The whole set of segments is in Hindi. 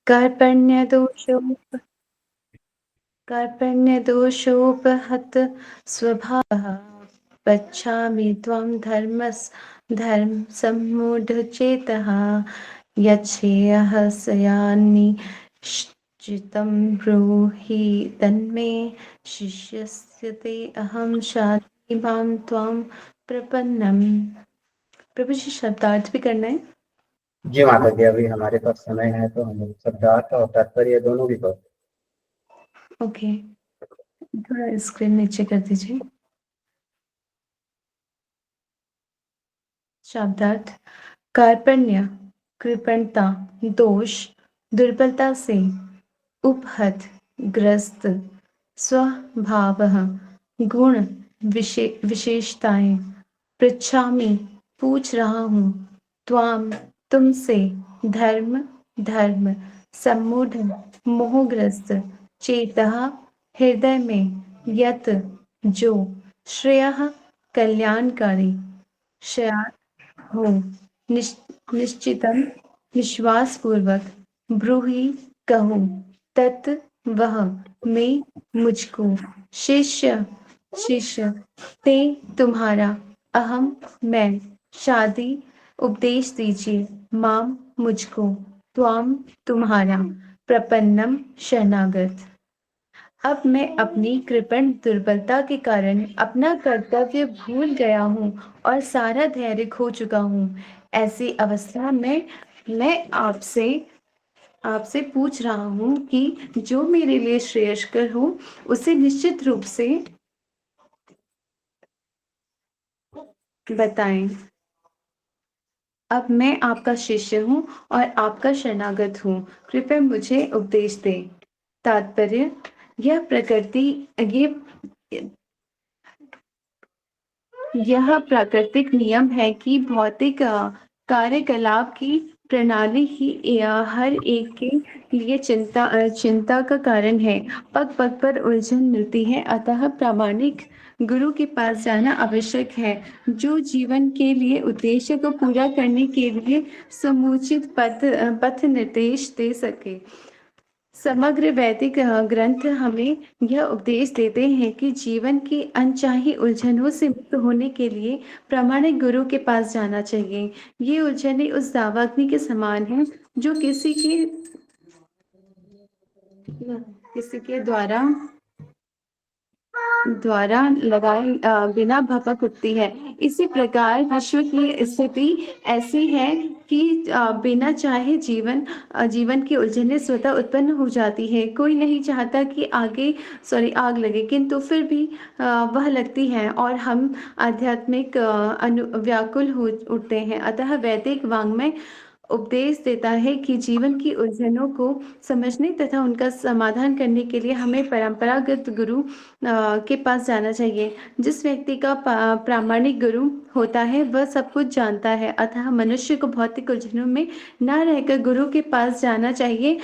कार्पण्यदोषोप कार्पण्यदोषोपहत स्वभावः पच्छामि त्वं धर्मसम्मूढचेतः यच्छ्रेयः सयान्निश्चितं ब्रूहि तन्मे शिष्यस्य ते अहं शाधि मां त्वां प्रपन्नम। प्रभु जी शब्दार्थ भी करना है। जी माता जी, अभी हमारे पास समय है तो हम शब्दार्थ और तात्पर्य दोनों भी कर। ओके, थोड़ा स्क्रीन नीचे कर दीजिए। शब्दार्थ: कार्पण्य कृपणता, दोष, दुर्बलता से, उपहत ग्रस्त, स्वभावः गुण, विशेषताएं, पृच्छामि पूछ रहा हूँ, त्वाम तुमसे, धर्म सम्मूढ़ मोहग्रस्त, चेतः हृदय में, यत जो, श्रेयः कल्याणकारी, शयान हो, निश्चितम विश्वासपूर्वक, ब्रूहि कहो, तत् वह मैं मुझको, शिष्य ते तुम्हारा, अहम मैं, शादी उपदेश दीजिए, माम मुझको, त्वाम तुम्हारा, प्रपन्नम शरणागत। अब मैं अपनी कृपण दुर्बलता के कारण अपना कर्तव्य भूल गया हूँ और सारा धैर्य खो चुका हूँ। ऐसी अवस्था में मैं आपसे पूछ रहा हूँ कि जो मेरे लिए श्रेयस्कर हो उसे निश्चित रूप से बताएं। अब मैं आपका शिष्य हूँ और आपका शरणागत हूँ, कृपया मुझे उपदेश दें। तात्पर्य: यह प्राकृतिक नियम है कि भौतिक कार्यकलाप की प्रणाली ही हर एक के लिए चिंता का कारण है। पग पग पर उलझन मिलती है, अतः प्रामाणिक गुरु के पास जाना आवश्यक है, जो जीवन के लिए उद्देश्य को पूरा करने के लिए समुचित पथ निर्देश दे सके। समग्र वैदिक ग्रंथ हमें यह उपदेश देते हैं कि जीवन की अनचाही उलझनों से मुक्त होने के लिए प्रामाणिक गुरु के पास जाना चाहिए। ये उलझनें उस दावाग्नि के समान हैं जो किसी के द्वारा लगाए बिना भपक उठती है। इसी प्रकार विश्व की स्थिति ऐसी है कि बिना चाहे जीवन की उलझनें स्वतः उत्पन्न हो जाती है। कोई नहीं चाहता कि आग लगे, किंतु फिर भी वह लगती है और हम आध्यात्मिक व्याकुल हो उठते हैं। अतः वैदिक वाङ्मय उपदेश देता है कि जीवन की उलझनों को समझने तथा उनका समाधान करने के लिए हमें परंपरागत गुरु के पास जाना चाहिए। जिस व्यक्ति का प्रामाणिक गुरु होता है वह सब कुछ जानता है, अतः मनुष्य को भौतिक उलझनों में न रहकर गुरु के पास जाना चाहिए।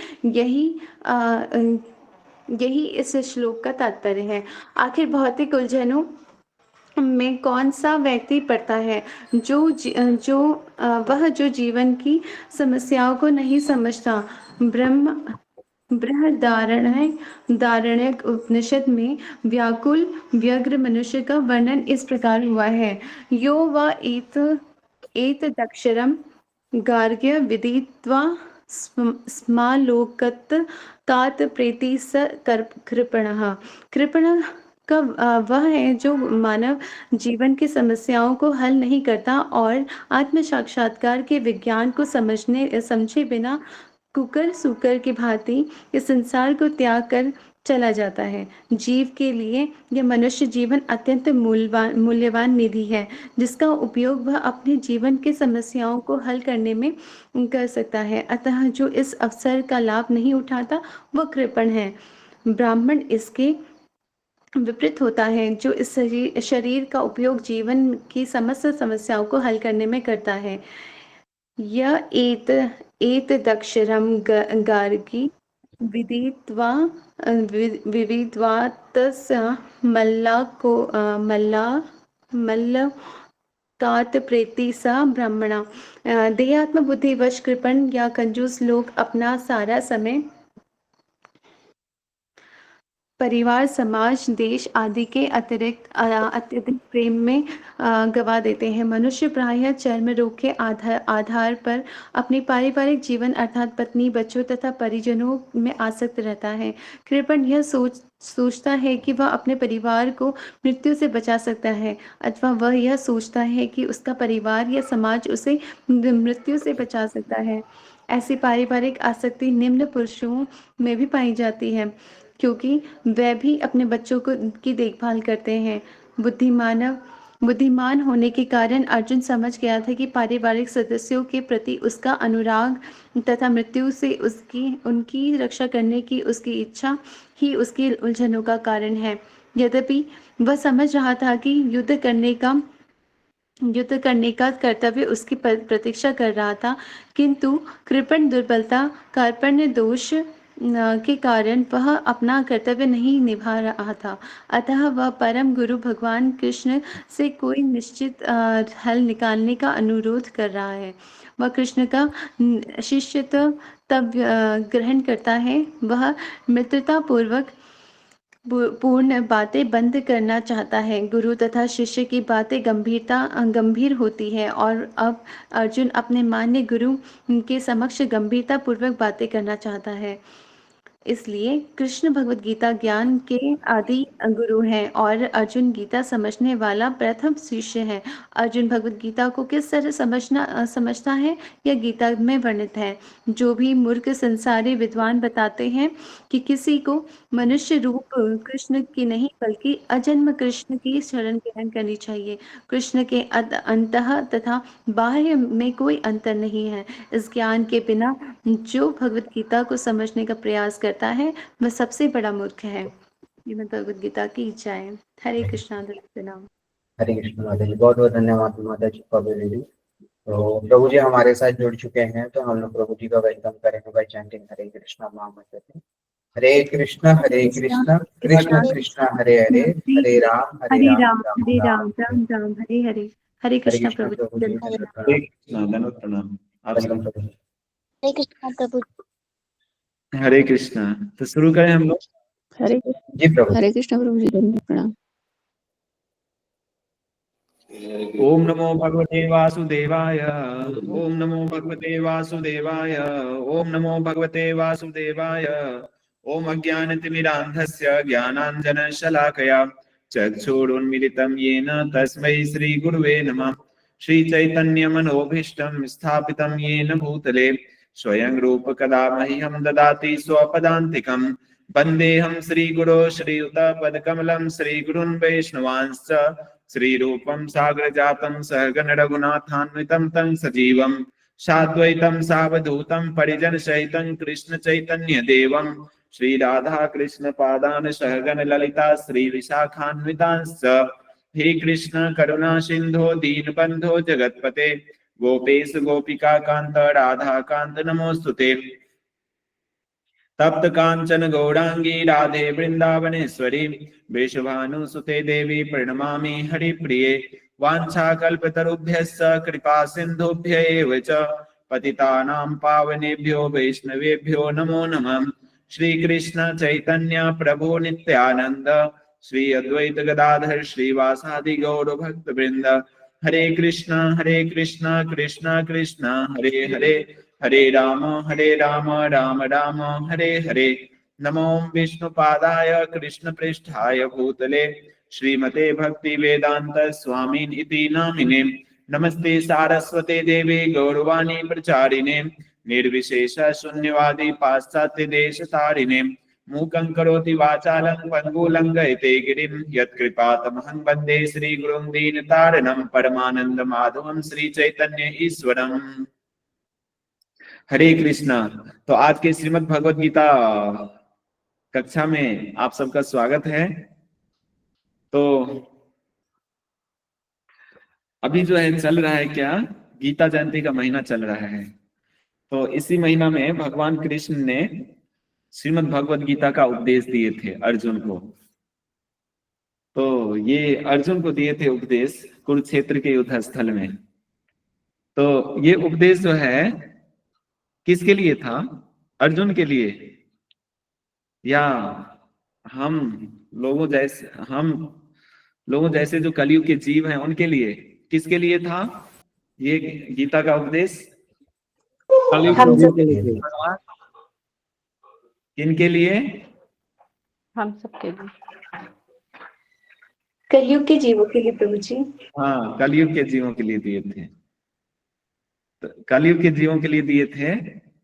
यही इस श्लोक का तात्पर्य है। आखिर भौतिक उलझनों में कौन सा व्यक्ति पड़ता है? वह जो जीवन की समस्याओं को नहीं समझता। बृहदारण्यक उपनिषद में व्याकुल व्यग्र मनुष्य का वर्णन इस प्रकार हुआ है: यो वा एतदक्षरम गार्ग्य विदित्वा स्मालोकत तात प्रेति स कृपणः। कृपण का वह है जो मानव जीवन की समस्याओं को हल नहीं करता और आत्म साक्षात्कार के विज्ञान को समझे बिना कुकर सुकर की भांति इस संसार को त्याग कर चला जाता है। जीव के लिए यह मनुष्य जीवन अत्यंत मूल्यवान निधि है, जिसका उपयोग वह अपने जीवन की समस्याओं को हल करने में कर सकता है। अतः जो इस अवसर का लाभ नहीं उठाता वह कृपण है। ब्राह्मण इसके विपरीत होता है, जो इस शरीर का उपयोग जीवन की समस्त समस्याओं को हल करने में करता है। यह एतदक्षरं गार्गी विदित्वा विविद्वातस्य मल्ल तात प्रेति स ब्राह्मणा। देहात्म बुद्धिवश कृपण या कंजूस लोग अपना सारा समय परिवार, समाज, देश आदि के अत्यधिक प्रेम में गवा देते हैं। मनुष्य प्रायः चर्म रोग के आधार पर अपने पारिवारिक जीवन अर्थात पत्नी, बच्चों तथा परिजनों में आसक्त रहता है। कृपण यह सोचता है कि वह अपने परिवार को मृत्यु से बचा सकता है, अथवा वह यह सोचता है कि उसका परिवार या समाज उसे मृत्यु से बचा सकता है। ऐसी पारिवारिक आसक्ति निम्न पुरुषों में भी पाई जाती है, क्योंकि वह भी अपने बच्चों को की देखभाल करते हैं। बुद्धिमान होने के कारण अर्जुन समझ गया था कि पारिवारिक सदस्यों के प्रति उसका अनुराग तथा मृत्यु से उनकी रक्षा करने की उसकी इच्छा ही उसकी उलझनों का कारण है। यद्यपि वह समझ रहा था कि युद्ध करने का कर्तव्य उसकी प्रतीक्षा कर रहा था, किंतु कृपण दुर्बलता, कार्पण्य दोष के कारण वह अपना कर्तव्य नहीं निभा रहा था। अतः वह परम गुरु भगवान कृष्ण से कोई निश्चित हल निकालने का अनुरोध कर रहा है। वह कृष्ण का शिष्यत्व तब ग्रहण करता है। वह मित्रता पूर्वक पूर्ण बातें बंद करना चाहता है। गुरु तथा शिष्य की बातें गंभीर होती है, और अब अर्जुन अपने मान्य गुरु के समक्ष गंभीरता पूर्वक बातें करना चाहता है। इसलिए कृष्ण भगवत गीता ज्ञान के आदि गुरु हैं और अर्जुन गीता समझने वाला प्रथम शिष्य है। अर्जुन भगवत गीता को किस तरह समझता है, यह गीता में वर्णित है। जो भी मूर्ख संसारी विद्वान बताते हैं कि किसी को मनुष्य रूप कृष्ण की नहीं बल्कि अजन्म कृष्ण की शरण ग्रहण करनी चाहिए। कृष्ण के अंतः तथा बाह्य में कोई अंतर नहीं है। इस ज्ञान के बिना जो भगवत गीता को समझने का प्रयास करता है वह सबसे बड़ा मूर्ख है। श्रीमद् भगवत गीता की जय। हरे कृष्णा नाम। हरे कृष्ण माता जी, बहुत बहुत धन्यवाद माता जी पवित्र जी। तो प्रभु जी हमारे साथ जुड़ चुके हैं, तो हम लोग प्रभु जी का वेलकम करेंगे बाय चैंटिंग हरे कृष्णा महामंत्र से। हरे कृष्णा कृष्ण कृष्णा कृष्ण हरे हरे, हरे राम हरे राम राम हरे राम राम हरे। राम राम हरे हरे। हरे हरे कृष्णा कृष्ण प्रभु प्रभु जी, जी, दंडवत दंडवत प्रणाम। हरे प्रणाम। कृष्णा, धन्यवाद प्रणाम आप वेलकम सबको। प्रभु जी। हरे कृष्णा प्रभु। हरे कृष्णा। तो शुरू करें हम लोग। जी प्रभु जी। हरे कृष्णा प्रभु जी, दंडवत प्रणाम। ओम नमो भगवते वासुदेवाय। ओम नमो भगवते वासुदेवाय। ओम नमो भगवते वासुदेवाय। ओम अज्ञानतिमिरान्धस्य ज्ञानाञ्जनशलाकया चक्षुरुन्मिलितं येन तस्मै श्रीगुरुवे नमः। श्रीचैतन्यमनोभीष्टं स्थापितं येन भूतले स्वयं रूप कदा मह्यं ददाति स्वपदान्तिकम्। वन्देऽहं श्रीगुरो श्रीयुतपदकमलं श्रीगुरुन् वैष्णवांश्च श्रीरूपं साग्रजातं सहगण रघुनाथान्वितं तं सजीवं साद्वैतं सावधूतं परिजनसहितं कृष्ण चैतन्य देवं श्रीराधा कृष्ण पादान सहगण ललिता श्री विशाखान्वितांश्च। हे कृष्ण करुणा सिंधो दीनबंधो जगतपते गोपेश गोपिका कांत राधा कांत नमोस्तुते। तप्त कांचन गौरांगी राधे वृंदावनेश्वरी वृषभानुसुते देवी प्रणमामि हरिप्रिये। वाञ्छाकल्पतरुभ्यश्च कृपा सिन्धुभ्य एव च पतितानां पावनेभ्यो वैष्णवेभ्यो नमो नमः। श्री कृष्ण चैतन्य प्रभु नित्यानंद श्री अद्वैत गदाधर श्रीवासादि गौर भक्त वृंद। हरे कृष्ण कृष्ण कृष्ण हरे हरे, हरे राम राम राम हरे हरे। नमो विष्णुपादाय कृष्ण पृष्ठाय भूतले श्रीमते भक्ति वेदांत स्वामिन इति नामिने। नमस्ते सारस्वते देवी गौरवाणी प्रचारिणे निर्विशेष शून्यवादी पाश्चात्य देश तारिणे। मूकं करोति वाचालं पङ्गुलं लङ्घयते गिरिं यत्कृपातमहं वन्दे श्रीगुरुं दीनतारिणं परमानंद माधवं श्री चैतन्य ईश्वरम्। हरे कृष्णा। तो आज के श्रीमद् भगवद गीता कक्षा में आप सबका स्वागत है। तो अभी जो है चल रहा है क्या, गीता जयंती का महीना चल रहा है। तो इसी महीना में भगवान कृष्ण ने श्रीमद् भगवद गीता का उपदेश दिए थे अर्जुन को। तो ये अर्जुन को दिए थे उपदेश कुरुक्षेत्र के युद्ध स्थल में। तो ये उपदेश जो है किसके लिए था? अर्जुन के लिए, या हम हम लोगों जैसे जो कलयुग के जीव हैं उनके लिए? किसके लिए था ये गीता का उपदेश? कलयुग हम के सब जीव के लिए। किनके लिए? हम सबके लिए। कलयुग के जीवों के लिए प्रभु जी। हाँ, कलयुग के जीवों के लिए दिए थे। तो कलयुग के जीवों के लिए दिए थे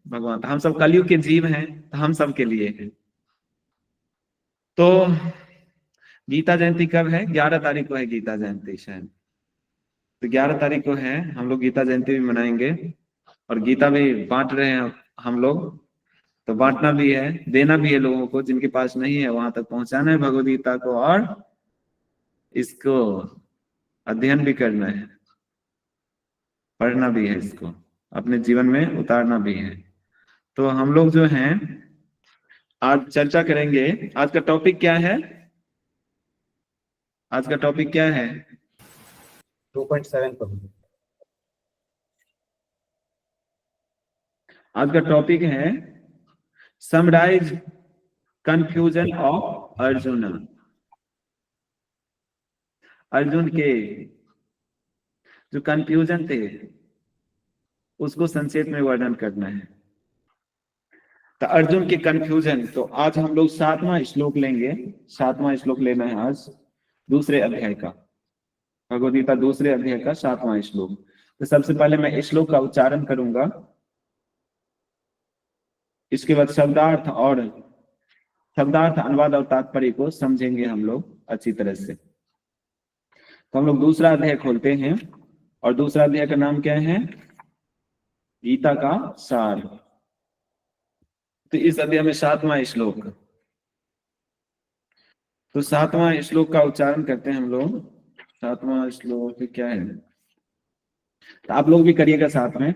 भगवान। हम सब कलयुग के जीव हैं, तो हम सब के लिए है। तो गीता जयंती कब है? 11 तारीख को है गीता जयंती शायद। तो 11 तारीख को है, हम लोग गीता जयंती भी मनाएंगे और गीता भी बांट रहे हैं हम लोग। तो बांटना भी है, देना भी है लोगों को, जिनके पास नहीं है वहां तक पहुंचाना है भगवद गीता को, और इसको अध्ययन भी करना है, पढ़ना भी है, इसको अपने जीवन में उतारना भी है। तो हम लोग जो हैं आज चर्चा करेंगे। आज का टॉपिक क्या है? आज का टॉपिक क्या है? 2.7 प्रभु जी। आज का टॉपिक है summarize confusion of Arjun. Arjun के जो कंफ्यूजन थे उसको संक्षेप में वर्णन करना है। तो अर्जुन के कंफ्यूजन, तो आज हम लोग 7वां श्लोक लेंगे। 7वां श्लोक लेना है आज, दूसरे अध्याय का, भगवद गीता दूसरे अध्याय का 7वां श्लोक। तो सबसे पहले मैं श्लोक का उच्चारण करूंगा, इसके बाद शब्दार्थ अनुवाद और तात्पर्य को समझेंगे हम लोग अच्छी तरह से। तो हम लोग दूसरा अध्याय खोलते हैं, और दूसरा अध्याय का नाम क्या है? गीता का सार। तो इस अध्याय में 7वां श्लोक, तो 7वां श्लोक का उच्चारण करते हैं हम लोग। 7वां श्लोक क्या है? तो आप लोग भी करिएगा साथ में।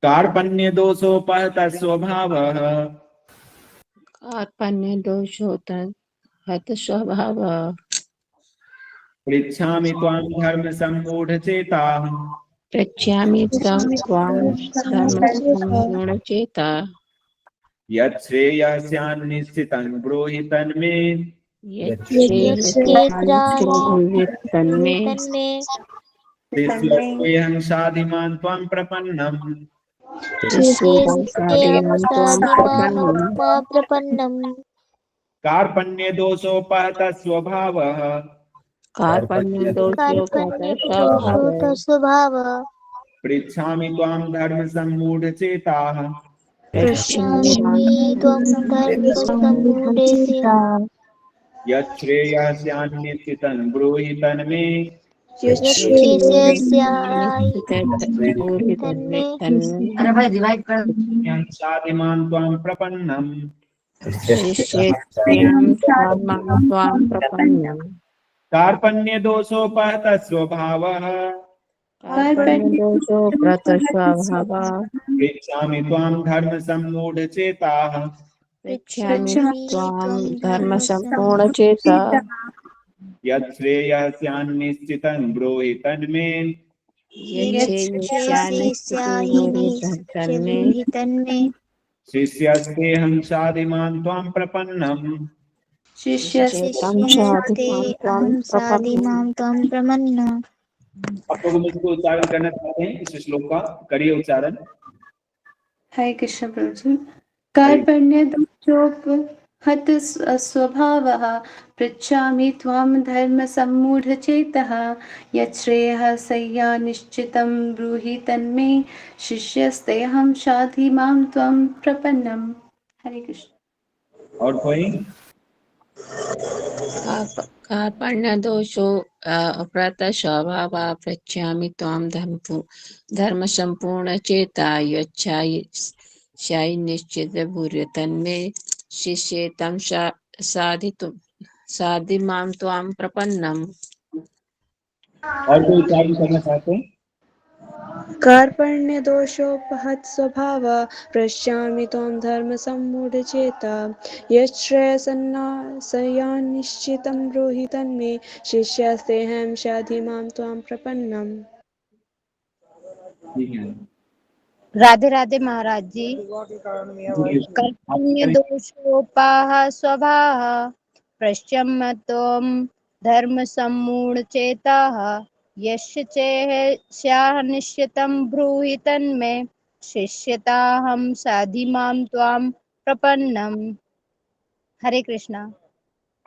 कार्पण्य दोषोपहत स्वभाव, कार्पण्य दोषोपहत स्वभाव, पृच्छामि त्वां धर्म सम्मूढ़ चेता, पृच्छामि त्वां धर्मसम्पूर्णचेता, यत् श्रेयस्यान्निश्चितं ब्रूहि तन्मे, तन्मे शिष्यस्तेऽहं साधिमान् त्वां प्रपन्नम्। प्रपन्नम्। कार्पण्य दोषोपहत स्वभावः, कार्पण्य दोषोपहत स्वभाव, पृच्छामि त्वां धर्म सम्मूढ़ चेताः, पृच्छामि त्वां धर्मसम्पूर्णचेता, यत् श्रेयस्यान्निश्चितं ब्रूहि तन्मे, अहं साधिमान् त्वां प्रपन्नम्। कार्पण्य दोषोपहत स्वभावः, पृच्छामि त्वां धर्म सम्मूढ़ चेताः, धर्मसम्पूर्णचेता, यत् श्रेयस्यान्निश्चितं ब्रूहि तन्मे, शिष्यस्तेऽहं साधिमान् त्वां प्रपन्नम्। आप लोग मुझको उच्चारण करना चाहते हैं इस श्लोक का? करिए उच्चारण। हरे कृष्ण प्रभु जी। कार्पण्य दोषोपहत स्वभावः, पृच्छामि त्वां धर्म सम्मूढ़ चेतः, यत् श्रेयः निश्चितं ब्रूहि तन्मे, शिष्यस्तेऽहं शाधि मां त्वं प्रपन्नम्। हरे कृष्ण। और कोई? कार्पण्य दोषो अपहत स्वभाव, पृच्छामि त्वां धर्म संपूर्ण चेता, यच्छाई निश्चित भूर्य तन्मे, शिष्ये तं साधि मां त्वां प्रपन्नम्। और कोई उच्चारण करना चाहते हैं? कार्पण्य दोषोपहत स्वभाव पश्यामि त्वं धर्म सम्मूढचेता यच्छ्रेयसन्नासयान्निश्चितं ब्रूहि तन्मे शिष्यस्तेऽहं शाधि मां त्वां प्रपन्नम्। ठीक है। राधे राधे महाराज जी। ठीक है। कर्पण्य दोषोपाह स्वभाव पश्चिमत्वं धर्म सम्मूढ़ चेताः यस्य चेह निश्चितं ब्रूहि तन्मे शिष्यताहं साधि मां त्वां प्रपन्नम्। हरे कृष्णा।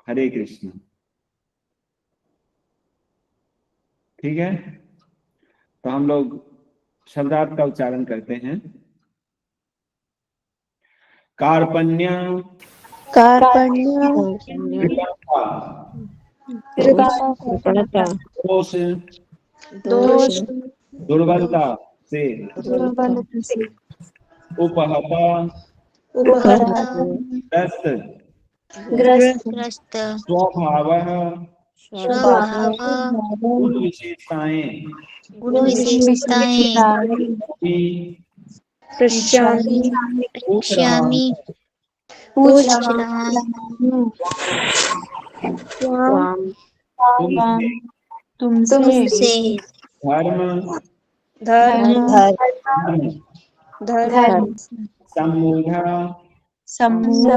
हरे कृष्ण। ठीक है, तो हम लोग शब्दार्थ का उच्चारण करते हैं। कार्पण्य कार्पण्य कृपणता दोष दोष दुर्बलता से उपहता उपहत ग्रस्त स्वभावः गुण विशेषताएं की पश्यामि पूछ रहा हूं। त्वां तुमसे धर्म धर्म सम्मूढ़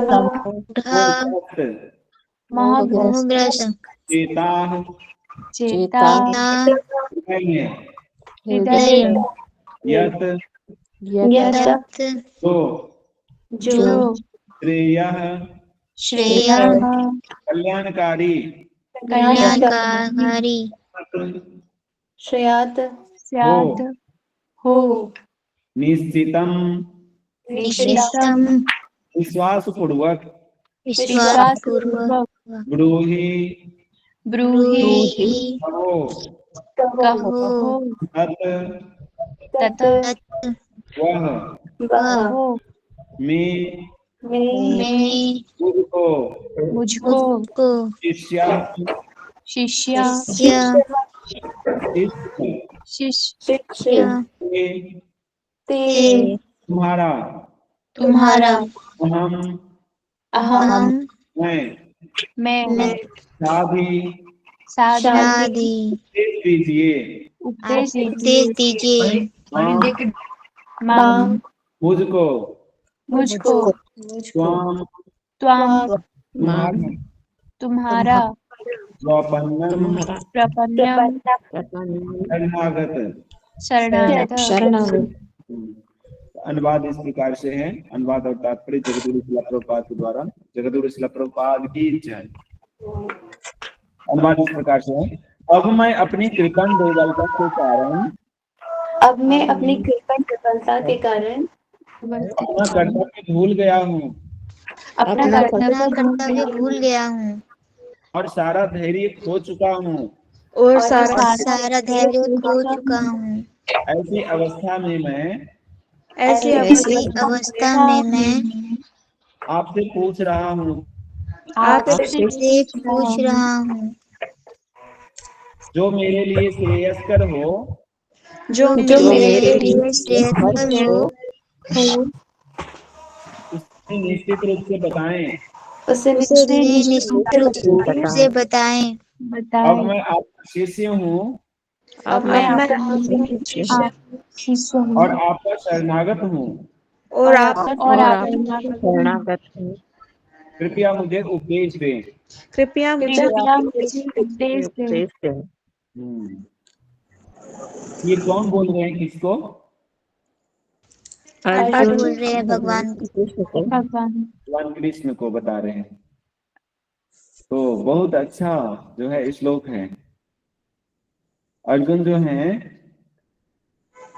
चेता हृदय यत जो श्रेयः कल्याणकारी श्रेयात हो निश्चितम विश्वास पूर्वक ब्रूहि कहो तत् वह मैं मुझको शिष्य तुम्हारा अहम मैं शादी उपदेश दीजिए मां मुझको तुम्हारा प्रपन्नम शरणागत। अनुवाद इस प्रकार से है। अनुवाद और तात्पर्य जगद्गुरु शिला प्रभुपाद के द्वारा। जगद्गुरु शिला प्रभुपाद की जय। अनुवाद इस प्रकार से है। अब मैं अपनी कृपण दुर्बलता के कारण अपना कर्तव्य भूल गया हूँ और सारा धैर्य खो चुका हूँ ऐसी अवस्था में मैं आपसे पूछ रहा हूँ जो मेरे लिए श्रेयस्कर हो उसे निश्चित रूप से बताएं। अब मैं आपका शिष्य हूँ और आपका शरणागत हूँ कृपया मुझे उपदेश दें। ये कौन बोल रहे हैं किसको? भगवान कृष्ण को बता रहे हैं। तो बहुत अच्छा जो है श्लोक है। अर्जुन जो है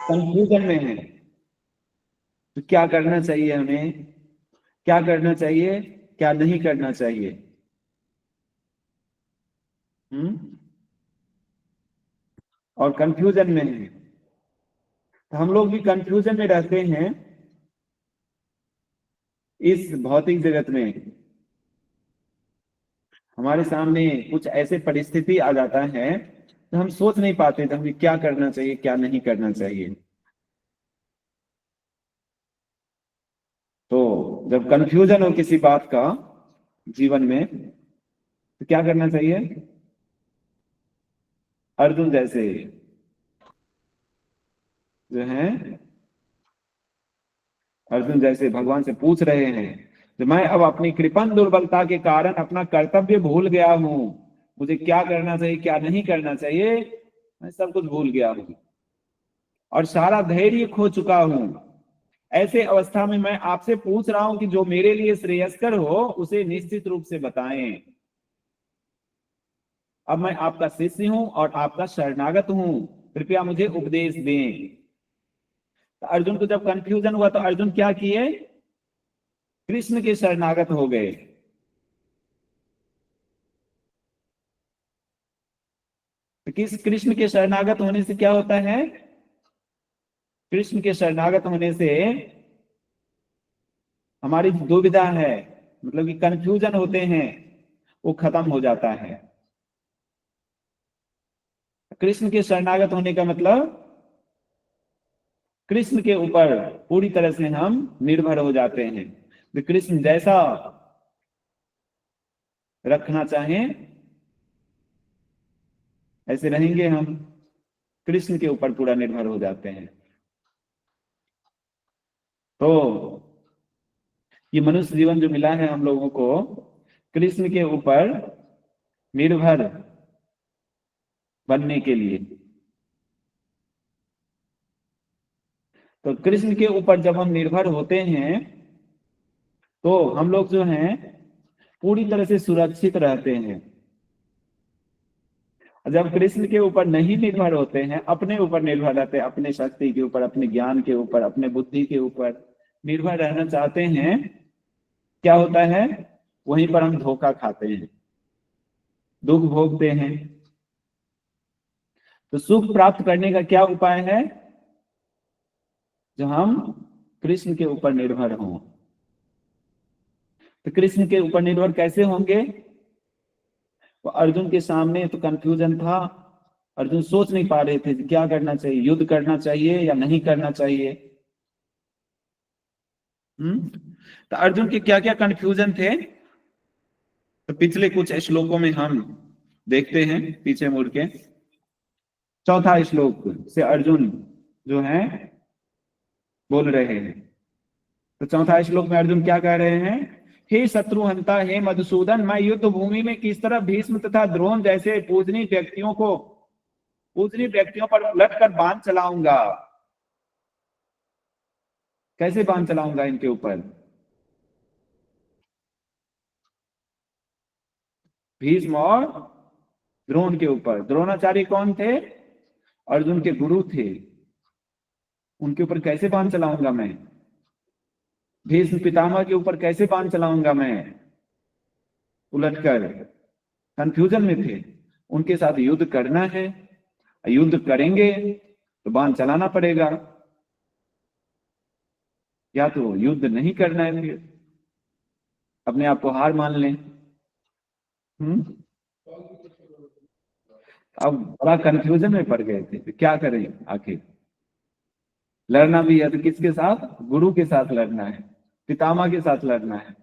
कंफ्यूजन में है, तो क्या करना चाहिए हमें, क्या करना चाहिए, क्या नहीं करना चाहिए। और कंफ्यूजन में है। तो हम लोग भी कंफ्यूजन में रहते हैं इस भौतिक जगत में। हमारे सामने कुछ ऐसे परिस्थिति आ जाता है तो हम सोच नहीं पाते तो हमें क्या करना चाहिए क्या नहीं करना चाहिए। जब कंफ्यूजन हो किसी बात का जीवन में तो क्या करना चाहिए? अर्जुन जैसे जो है, अर्जुन जैसे भगवान से पूछ रहे हैं कि मैं अब अपनी कृपण दुर्बलता के कारण अपना कर्तव्य भूल गया हूं, मुझे क्या करना चाहिए क्या नहीं करना चाहिए मैं सब कुछ भूल गया हूं और सारा धैर्य खो चुका हूं। ऐसे अवस्था में मैं आपसे पूछ रहा हूं कि जो मेरे लिए श्रेयस्कर हो उसे निश्चित रूप से बताएं। अब मैं आपका शिष्य हूं और आपका शरणागत हूं, कृपया मुझे उपदेश दें। तो अर्जुन को जब कंफ्यूजन हुआ तो अर्जुन क्या किए? कृष्ण के शरणागत हो गए। तो किस कृष्ण के शरणागत होने से क्या होता है? कृष्ण के शरणागत होने से हमारी दुविधा है, मतलब कि कंफ्यूजन होते हैं, वो खत्म हो जाता है। कृष्ण के शरणागत होने का मतलब कृष्ण के ऊपर पूरी तरह से हम निर्भर हो जाते हैं। तो कृष्ण जैसा रखना चाहें ऐसे रहेंगे हम, कृष्ण के ऊपर पूरा निर्भर हो जाते हैं। तो ये मनुष्य जीवन जो मिला है हम लोगों को कृष्ण के ऊपर निर्भर बनने के लिए। तो कृष्ण के ऊपर जब हम निर्भर होते हैं तो हम लोग जो हैं पूरी तरह से सुरक्षित रहते हैं। जब कृष्ण के ऊपर नहीं निर्भर होते हैं, अपने ऊपर निर्भर रहते हैं, अपने शक्ति के ऊपर, अपने ज्ञान के ऊपर, अपने बुद्धि के ऊपर निर्भर रहना चाहते हैं, क्या होता है? वहीं पर हम धोखा खाते हैं, दुख भोगते हैं। तो सुख प्राप्त करने का क्या उपाय है? जो हम कृष्ण के ऊपर निर्भर हों। तो कृष्ण के ऊपर निर्भर कैसे होंगे? तो अर्जुन के सामने तो कंफ्यूजन था, अर्जुन सोच नहीं पा रहे थे क्या करना चाहिए, युद्ध करना चाहिए या नहीं करना चाहिए। तो अर्जुन के क्या क्या कंफ्यूजन थे तो पिछले कुछ श्लोकों में हम देखते हैं। पीछे मुड़ के चौथा श्लोक से अर्जुन जो है बोल रहे हैं। तो चौथा श्लोक में अर्जुन क्या कह रहे हैं? हे शत्रुहंता, हे मधुसूदन, मैं युद्ध भूमि में किस तरह भीष्म तथा द्रोण जैसे पूजनीय व्यक्तियों पर उलटकर बाण चलाऊंगा। कैसे बाण चलाऊंगा इनके ऊपर? भीष्म और द्रोण के ऊपर। द्रोणाचार्य कौन थे? अर्जुन के गुरु थे। उनके ऊपर कैसे बाण चलाऊंगा मैं? भीष्म पितामह के ऊपर कैसे बाण चलाऊंगा मैं? उलटकर कंफ्यूजन में थे। उनके साथ युद्ध करना है, युद्ध करेंगे तो बाण चलाना पड़ेगा, या तो युद्ध नहीं करना है फिर अपने आप को हार मान लें। अब बड़ा कंफ्यूजन में पड़ गए थे, तो क्या करें? आखिर लड़ना भी है तो किसके साथ? गुरु के साथ लड़ना है, पितामह के साथ लड़ना है।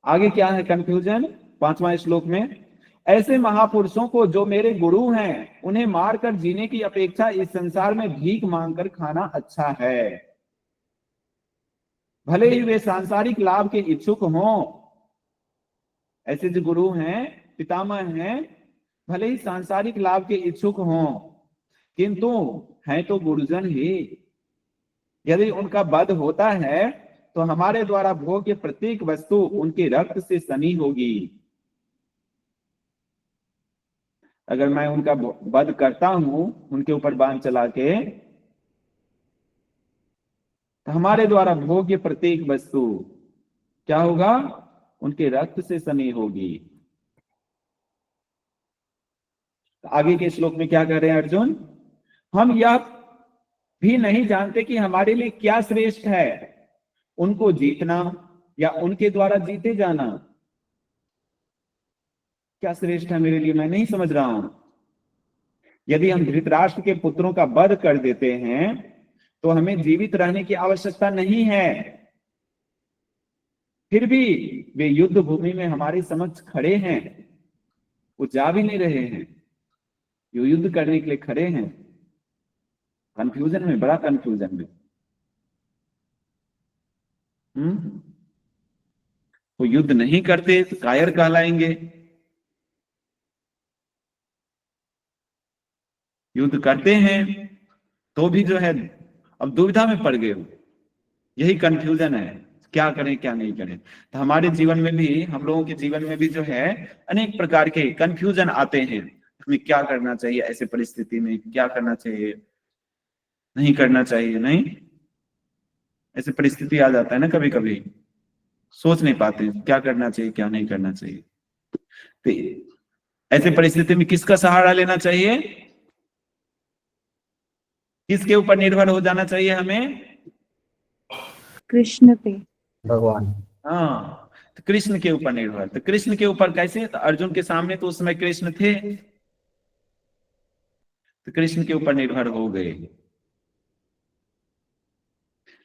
आगे क्या है कंफ्यूजन? पांचवा श्लोक में, ऐसे महापुरुषों को जो मेरे गुरु हैं उन्हें मारकर जीने की अपेक्षा इस संसार में भीख मांगकर खाना अच्छा है। भले ही वे सांसारिक लाभ के इच्छुक हों, ऐसे जो गुरु हैं, पितामह हैं, भले ही सांसारिक लाभ के इच्छुक हों, किंतु हैं तो गुरुजन ही। यदि उनका वध होता है तो हमारे द्वारा भोग्य प्रत्येक वस्तु उनके रक्त से सनी होगी। अगर मैं उनका वध करता हूं उनके ऊपर बाण चला के, तो हमारे द्वारा भोग्य प्रत्येक वस्तु क्या होगा? उनके रक्त से सनी होगी। आगे के श्लोक में क्या कह रहे हैं अर्जुन? हम यह भी नहीं जानते कि हमारे लिए क्या श्रेष्ठ है, उनको जीतना या उनके द्वारा जीते जाना। क्या श्रेष्ठ है मेरे लिए, मैं नहीं समझ रहा हूं। यदि हम धृतराष्ट्र के पुत्रों का वध कर देते हैं तो हमें जीवित रहने की आवश्यकता नहीं है। फिर भी वे युद्ध भूमि में हमारे समक्ष खड़े हैं, वो जा भी नहीं रहे हैं, जो युद्ध करने के लिए खड़े हैं। कंफ्यूजन में, बड़ा कंफ्यूजन में। वो युद्ध नहीं करते तो कायर कहलाएंगे, युद्ध करते हैं तो भी जो है अब दुविधा में पड़ गए हो। यही कंफ्यूजन है, क्या करें क्या नहीं करें। तो हमारे जीवन में भी, हम लोगों के जीवन में भी जो है अनेक प्रकार के कंफ्यूजन आते हैं। हमें क्या करना चाहिए ऐसे परिस्थिति में, क्या करना चाहिए, नहीं करना चाहिए, नहीं, ऐसे परिस्थिति आ जाता है ना, कभी कभी सोच नहीं पाते क्या करना चाहिए क्या नहीं करना चाहिए। तो ऐसे परिस्थिति में किसका सहारा लेना चाहिए, किसके ऊपर निर्भर हो जाना चाहिए हमें? कृष्ण पे। भगवान। हाँ, तो कृष्ण के ऊपर निर्भर। तो कृष्ण के ऊपर कैसे? तो अर्जुन के सामने तो उस समय कृष्ण थे, तो कृष्ण के ऊपर निर्भर हो गए।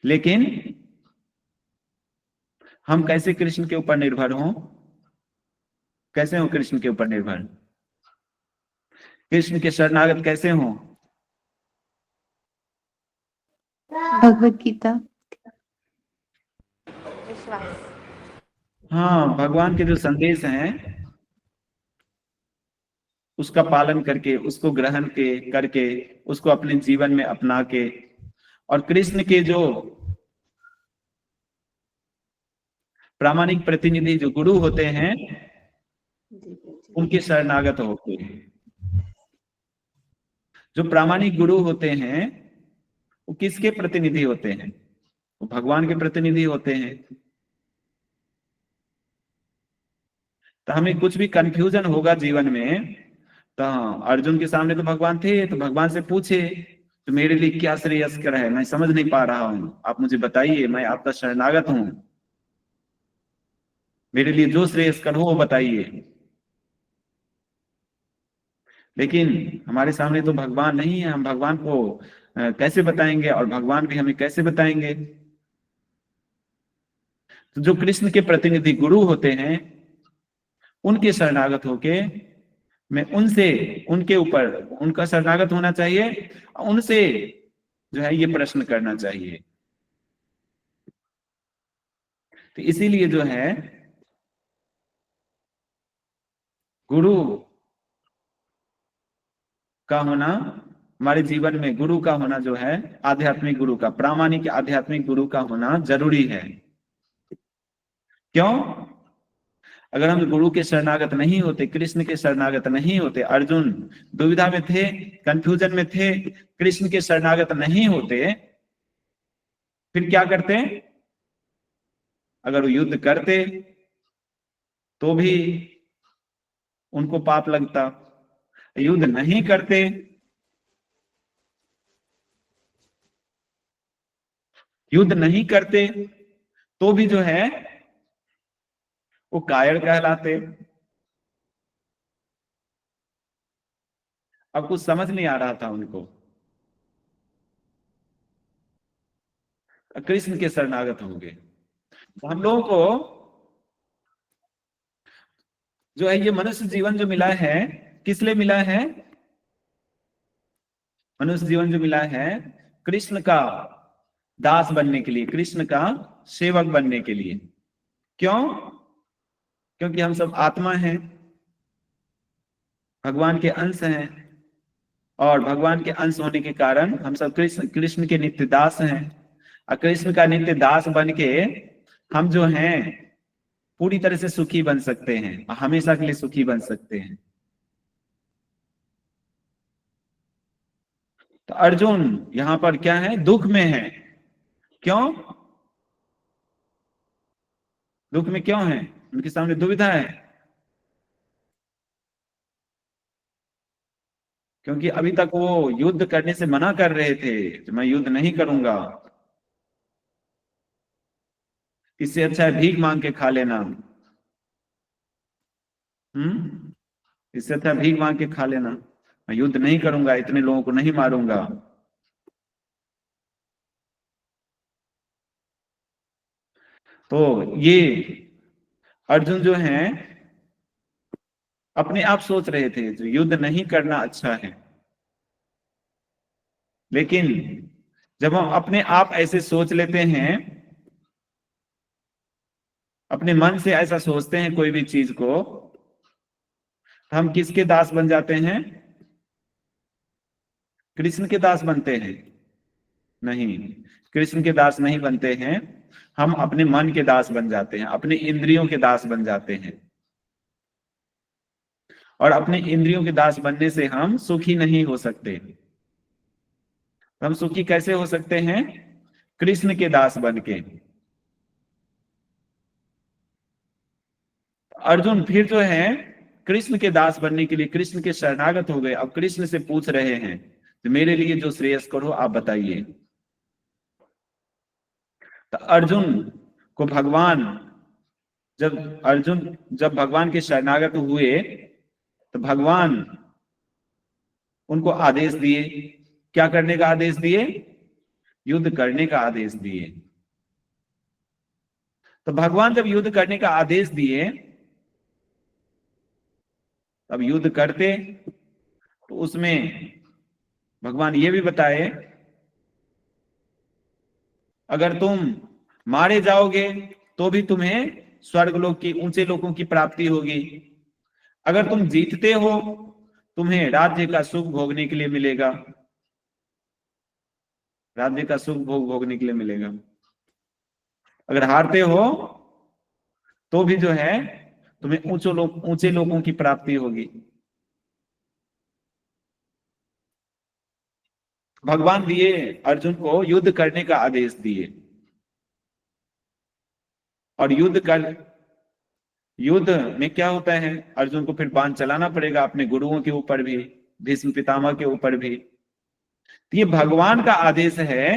लेकिन हम कैसे कृष्ण के ऊपर निर्भर हों? कैसे हो कृष्ण के ऊपर निर्भर? कृष्ण के शरणागत कैसे हों? भगवत गीता। हाँ, भगवान के जो संदेश हैं उसका पालन करके, उसको ग्रहण करके, उसको अपने जीवन में अपना के, और कृष्ण के जो प्रामाणिक प्रतिनिधि जो गुरु होते हैं उनके शरणागत होते हैं। जो प्रामाणिक गुरु होते हैं वो किसके प्रतिनिधि होते हैं? वो भगवान के प्रतिनिधि होते हैं। तो हमें कुछ भी कंफ्यूजन होगा जीवन में, तो अर्जुन के सामने तो भगवान थे, तो भगवान से पूछे तो मेरे लिए क्या श्रेयस्कर है, मैं समझ नहीं पा रहा हूं, आप मुझे बताइए, मैं आपका शरणागत हूं, मेरे लिए जो श्रेयस्कर हो वो बताइए। लेकिन हमारे सामने तो भगवान नहीं है, हम भगवान को कैसे बताएंगे, और भगवान भी हमें कैसे बताएंगे? तो जो कृष्ण के प्रतिनिधि गुरु होते हैं उनके शरणागत होके मैं उनसे, उनके ऊपर उनका शरणागत होना चाहिए, उनसे जो है ये प्रश्न करना चाहिए। तो इसीलिए जो है गुरु का होना, हमारे जीवन में गुरु का होना जो है, आध्यात्मिक गुरु का, प्रामाणिक आध्यात्मिक गुरु का होना जरूरी है। क्यों? अगर हम गुरु के शरणागत नहीं होते, कृष्ण के शरणागत नहीं होते, अर्जुन दुविधा में थे, कंफ्यूजन में थे, कृष्ण के शरणागत नहीं होते, फिर क्या करते? अगर वो युद्ध करते तो भी उनको पाप लगता, युद्ध नहीं करते तो भी जो है वो कायर कहलाते। अब कुछ समझ नहीं आ रहा था उनको, कृष्ण के शरणागत होंगे। तो हम लोगों को जो है ये मनुष्य जीवन जो मिला है, किस लिए मिला है? मनुष्य जीवन जो मिला है कृष्ण का दास बनने के लिए, कृष्ण का सेवक बनने के लिए। क्यों? क्योंकि हम सब आत्मा हैं, भगवान के अंश हैं, और भगवान के अंश होने के कारण हम सब कृष्ण के नित्य दास हैं। और कृष्ण का नित्य दास बन के हम जो हैं पूरी तरह से सुखी बन सकते हैं, हमेशा के लिए सुखी बन सकते हैं। तो अर्जुन यहां पर क्या है? दुख में है। क्यों दुख में क्यों है? उनके सामने दुविधा है, क्योंकि अभी तक वो युद्ध करने से मना कर रहे थे कि मैं युद्ध नहीं करूंगा, इससे अच्छा है भीख मांग के खा लेना। इससे अच्छा भीख मांग के खा लेना, मैं युद्ध नहीं करूंगा, इतने लोगों को नहीं मारूंगा। तो ये अर्जुन जो हैं अपने आप सोच रहे थे जो युद्ध नहीं करना अच्छा है, लेकिन जब हम अपने आप ऐसे सोच लेते हैं, अपने मन से ऐसा सोचते हैं कोई भी चीज को, तो हम किसके दास बन जाते हैं? कृष्ण के दास बनते हैं? नहीं, कृष्ण के दास नहीं बनते हैं। हम अपने मन के दास बन जाते हैं, अपने इंद्रियों के दास बन जाते हैं। और अपने इंद्रियों के दास बनने से हम सुखी नहीं हो सकते। हम सुखी कैसे हो सकते हैं? कृष्ण के दास बन के। अर्जुन फिर जो है कृष्ण के दास बनने के लिए कृष्ण के शरणागत हो गए। अब कृष्ण से पूछ रहे हैं तो मेरे लिए जो श्रेयस्कर हो आप बताइए। तो अर्जुन को भगवान जब भगवान के शरणागत हुए तो भगवान उनको आदेश दिए। क्या करने का आदेश दिए? युद्ध करने का आदेश दिए। तो भगवान जब युद्ध करने का आदेश दिए, तब युद्ध करते। तो उसमें भगवान ये भी बताए, अगर तुम मारे जाओगे तो भी तुम्हें स्वर्गलोक की ऊंचे लोकों की प्राप्ति होगी। अगर तुम जीतते हो तुम्हें राज्य का सुख भोगने के लिए मिलेगा, राज्य का सुख भोगने के लिए मिलेगा। अगर हारते हो तो भी जो है तुम्हें ऊंचे लोगों की प्राप्ति होगी। भगवान दिए अर्जुन को युद्ध करने का आदेश दिए। और युद्ध में क्या होता है? अर्जुन को फिर बाण चलाना पड़ेगा अपने गुरुओं के ऊपर भी, भीष्म पितामह के ऊपर भी। तो ये भगवान का आदेश है।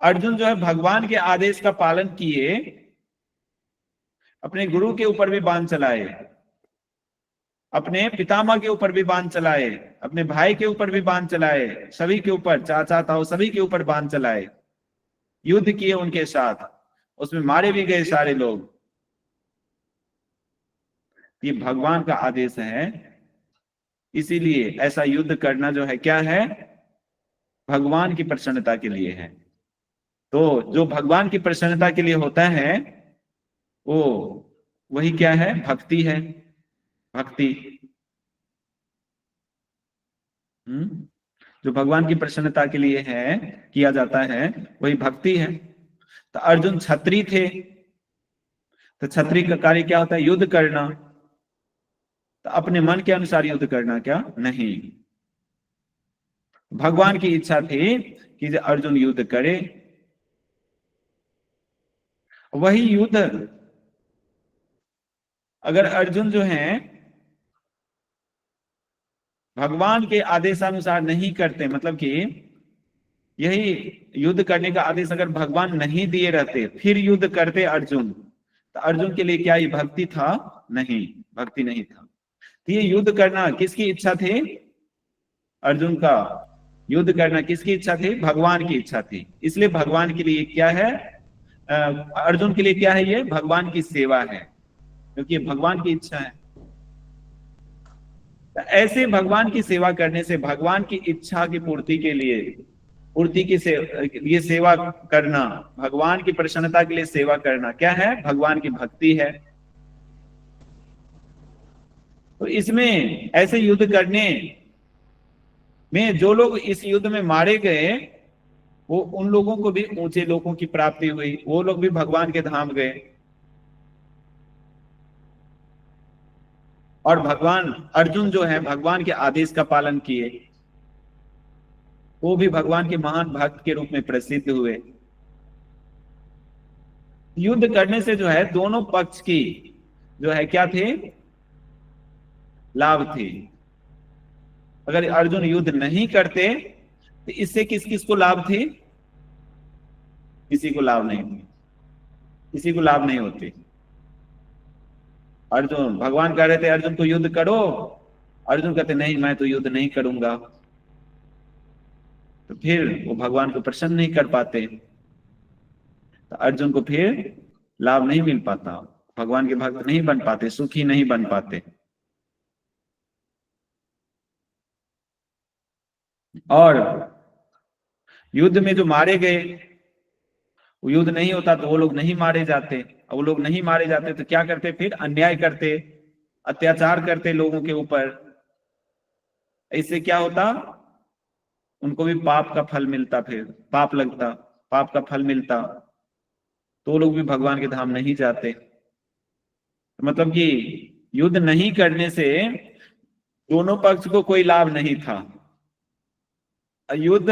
अर्जुन जो है भगवान के आदेश का पालन किए, अपने गुरु के ऊपर भी बाण चलाए, अपने पितामह के ऊपर भी बाण चलाए, अपने भाई के ऊपर भी बाण चलाए, सभी के ऊपर, चाचा ताऊ सभी के ऊपर बाण चलाए, युद्ध किए उनके साथ, उसमें मारे भी गए सारे लोग। ये भगवान का आदेश है। इसीलिए ऐसा युद्ध करना जो है क्या है? भगवान की प्रसन्नता के लिए है। तो जो भगवान की प्रसन्नता के लिए होता है वो वही क्या है? भक्ति है। भक्ति जो भगवान की प्रसन्नता के लिए है, किया जाता है, वही भक्ति है। तो अर्जुन क्षत्रिय थे, तो क्षत्रिय का कार्य क्या होता है? युद्ध करना। तो अपने मन के अनुसार युद्ध करना क्या? नहीं। भगवान की इच्छा थी कि अर्जुन युद्ध करे। वही युद्ध अगर अर्जुन जो है भगवान के आदेशानुसार नहीं करते, मतलब कि यही युद्ध करने का आदेश अगर भगवान नहीं दिए रहते फिर युद्ध करते अर्जुन, तो अर्जुन के लिए क्या ये भक्ति था? नहीं, भक्ति नहीं था। तो ये युद्ध करना किसकी इच्छा थी? अर्जुन का युद्ध करना किसकी इच्छा थी? भगवान की इच्छा थी। इसलिए भगवान के लिए क्या है? अर्जुन के लिए क्या है? ये भगवान की सेवा है, क्योंकि भगवान की इच्छा है। ऐसे भगवान की सेवा करने से, भगवान की इच्छा की पूर्ति के लिए, ये सेवा करना, भगवान की प्रसन्नता के लिए सेवा करना क्या है? भगवान की भक्ति है। तो इसमें ऐसे युद्ध करने में जो लोग इस युद्ध में मारे गए वो उन लोगों को भी ऊंचे लोगों की प्राप्ति हुई, वो लोग भी भगवान के धाम गए। और भगवान अर्जुन जो है भगवान के आदेश का पालन किए, वो भी भगवान के महान भक्त के रूप में प्रसिद्ध हुए। युद्ध करने से जो है दोनों पक्ष की जो है क्या थे? लाभ थे। अगर अर्जुन युद्ध नहीं करते तो इससे किस किस को लाभ थे? किसी को लाभ नहीं थे, किसी को लाभ नहीं होते। अर्जुन, भगवान कह रहे थे अर्जुन को युद्ध करो, अर्जुन कहते नहीं मैं तो युद्ध नहीं करूंगा, तो फिर वो भगवान को प्रसन्न नहीं कर पाते। तो अर्जुन को फिर लाभ नहीं मिल पाता, भगवान के भक्त नहीं बन पाते, सुखी नहीं बन पाते। और युद्ध में जो मारे गए, वो युद्ध नहीं होता तो वो लोग नहीं मारे जाते, और वो लोग नहीं मारे जाते तो क्या करते, फिर अन्याय करते, अत्याचार करते लोगों के ऊपर। इससे क्या होता, उनको भी पाप का फल मिलता, फिर पाप लगता, पाप का फल मिलता, तो वो लोग भी भगवान के धाम नहीं जाते। मतलब कि युद्ध नहीं करने से दोनों पक्ष को कोई लाभ नहीं था, युद्ध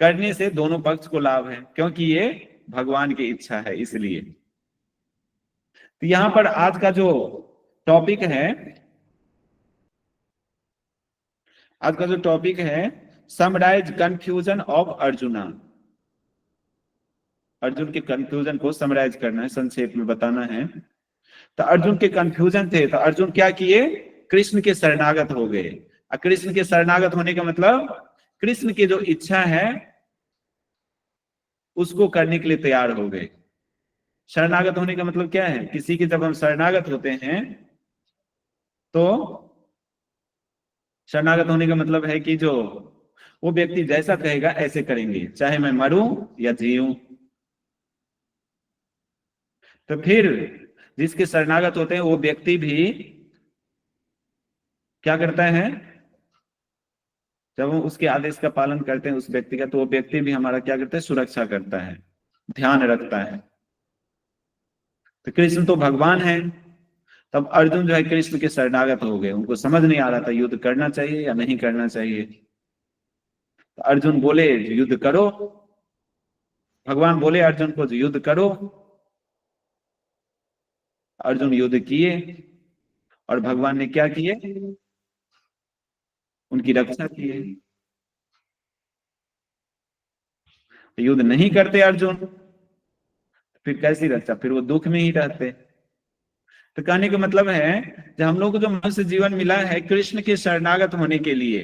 करने से दोनों पक्ष को लाभ है, क्योंकि ये भगवान की इच्छा है। इसलिए तो यहां पर आज का जो टॉपिक है, आज का जो टॉपिक है summarize confusion of Arjuna. Arjun के कंफ्यूजन को समराइज करना है, संक्षेप में बताना है। तो अर्जुन के कंफ्यूजन थे, तो अर्जुन क्या किए, कृष्ण के शरणागत हो गए। और कृष्ण के शरणागत होने का मतलब कृष्ण की जो इच्छा है उसको करने के लिए तैयार हो गए। शरणागत होने का मतलब क्या है, किसी के जब हम शरणागत होते हैं तो शरणागत होने का मतलब है कि जो वो व्यक्ति जैसा कहेगा ऐसे करेंगे, चाहे मैं मरूं या जीऊं। तो फिर जिसके शरणागत होते हैं वो व्यक्ति भी क्या करता है, जब हम उसके आदेश का पालन करते हैं उस व्यक्ति का, तो वो व्यक्ति भी हमारा क्या करता है, सुरक्षा करता है, ध्यान रखता है। तो कृष्ण तो भगवान है, तब अर्जुन जो है कृष्ण के शरणागत हो गए। उनको समझ नहीं आ रहा था युद्ध करना चाहिए या नहीं करना चाहिए। तो अर्जुन बोले युद्ध करो, भगवान बोले अर्जुन को युद्ध करो। अर्जुन युद्ध किए और भगवान ने क्या किए, उनकी रक्षा किए। युद्ध नहीं करते अर्जुन, फिर कैसी रक्षा, फिर वो दुख में ही रहते। तो कहने का मतलब है जब हम लोग को जो मनुष्य जीवन मिला है कृष्ण के शरणागत होने के लिए,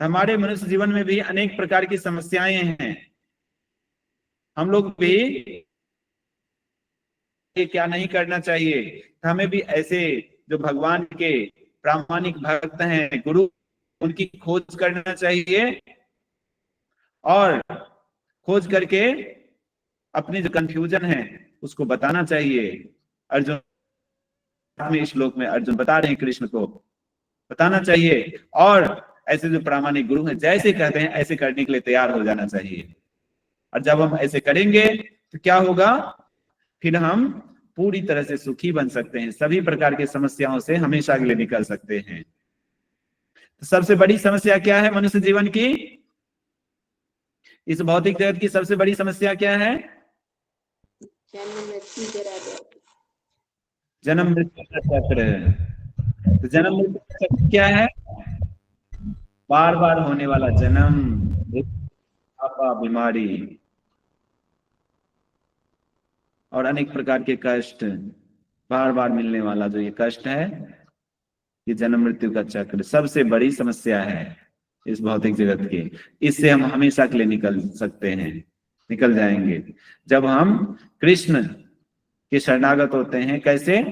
तो हमारे मनुष्य जीवन में भी अनेक प्रकार की समस्याएं हैं। हम लोग भी क्या नहीं करना चाहिए, तो हमें भी ऐसे जो भगवान के प्रामाणिक भक्त हैं, गुरु, उनकी खोज करना चाहिए और खोज करके अपनी जो कंफ्यूजन है उसको बताना चाहिए। अर्जुन में श्लोक में अर्जुन बता रहे हैं कृष्ण को बताना चाहिए, और ऐसे जो प्रामाणिक गुरु हैं जैसे कहते हैं ऐसे करने के लिए तैयार हो जाना चाहिए। और जब हम ऐसे करेंगे तो क्या होगा, फिर हम पूरी तरह से सुखी बन सकते हैं, सभी प्रकार की समस्याओं से हमेशा के लिए निकल सकते हैं। तो सबसे बड़ी समस्या क्या है मनुष्य जीवन की, इस भौतिक जगत की सबसे बड़ी समस्या क्या है, जन्म मृत्यु का चक्र है। तो जन्म मृत्यु का चक्र क्या है, बार बार होने वाला जन्म, बुढ़ापा, बीमारी और अनेक प्रकार के कष्ट, बार बार मिलने वाला जो ये कष्ट है, ये जन्म मृत्यु का चक्र सबसे बड़ी समस्या है इस भौतिक जगत की। इससे हम हमेशा के लिए निकल सकते हैं, निकल जाएंगे जब हम कृष्ण के शरणागत होते हैं। कैसे,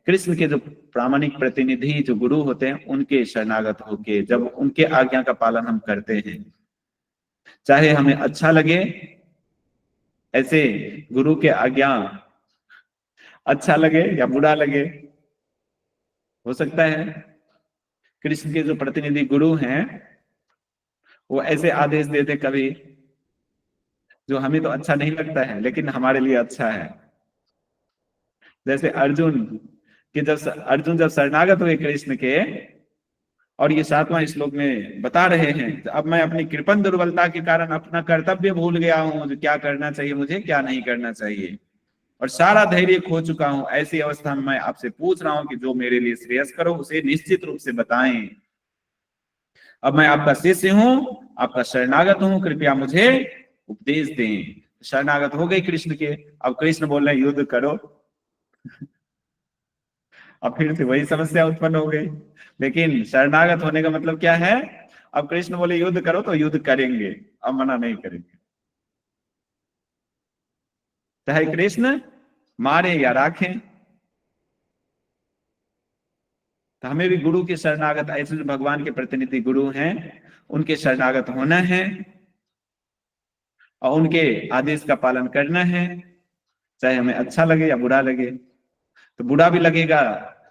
कृष्ण के जो प्रामाणिक प्रतिनिधि जो गुरु होते हैं उनके शरणागत होके जब उनके आज्ञा का पालन हम करते हैं, चाहे हमें अच्छा लगे, ऐसे गुरु के आज्ञा अच्छा लगे या बुरा लगे, हो सकता है कृष्ण के जो प्रतिनिधि गुरु हैं वो ऐसे आदेश देते कभी जो हमें तो अच्छा नहीं लगता है लेकिन हमारे लिए अच्छा है। जैसे अर्जुन जब शरणागत हुए कृष्ण के, और ये 7वां श्लोक में बता रहे हैं, अब मैं अपनी कृपण दुर्बलता के कारण अपना कर्तव्य भूल गया हूं, जो क्या करना चाहिए मुझे, क्या नहीं करना चाहिए, और सारा धैर्य खो चुका हूं। ऐसी अवस्था में मैं आपसे पूछ रहा हूं कि जो मेरे लिए श्रेयस करो उसे निश्चित रूप से बताएं। अब मैं आपका शिष्य हूं, आपका शरणागत हूं, कृपया मुझे उपदेश दें। शरणागत हो गए कृष्ण के। अब कृष्ण बोल रहे युद्ध करो। अब फिर से वही समस्या उत्पन्न हो गई। लेकिन शरणागत होने का मतलब क्या है, अब कृष्ण बोले युद्ध करो तो युद्ध करेंगे, अब मना नहीं करेंगे। चाहे कृष्ण मारे या राखें। तो हमें भी गुरु के शरणागत, ऐसे जो भगवान के प्रतिनिधि गुरु हैं उनके शरणागत होना है और उनके आदेश का पालन करना है, चाहे हमें अच्छा लगे या बुरा लगे। तो बुरा भी लगेगा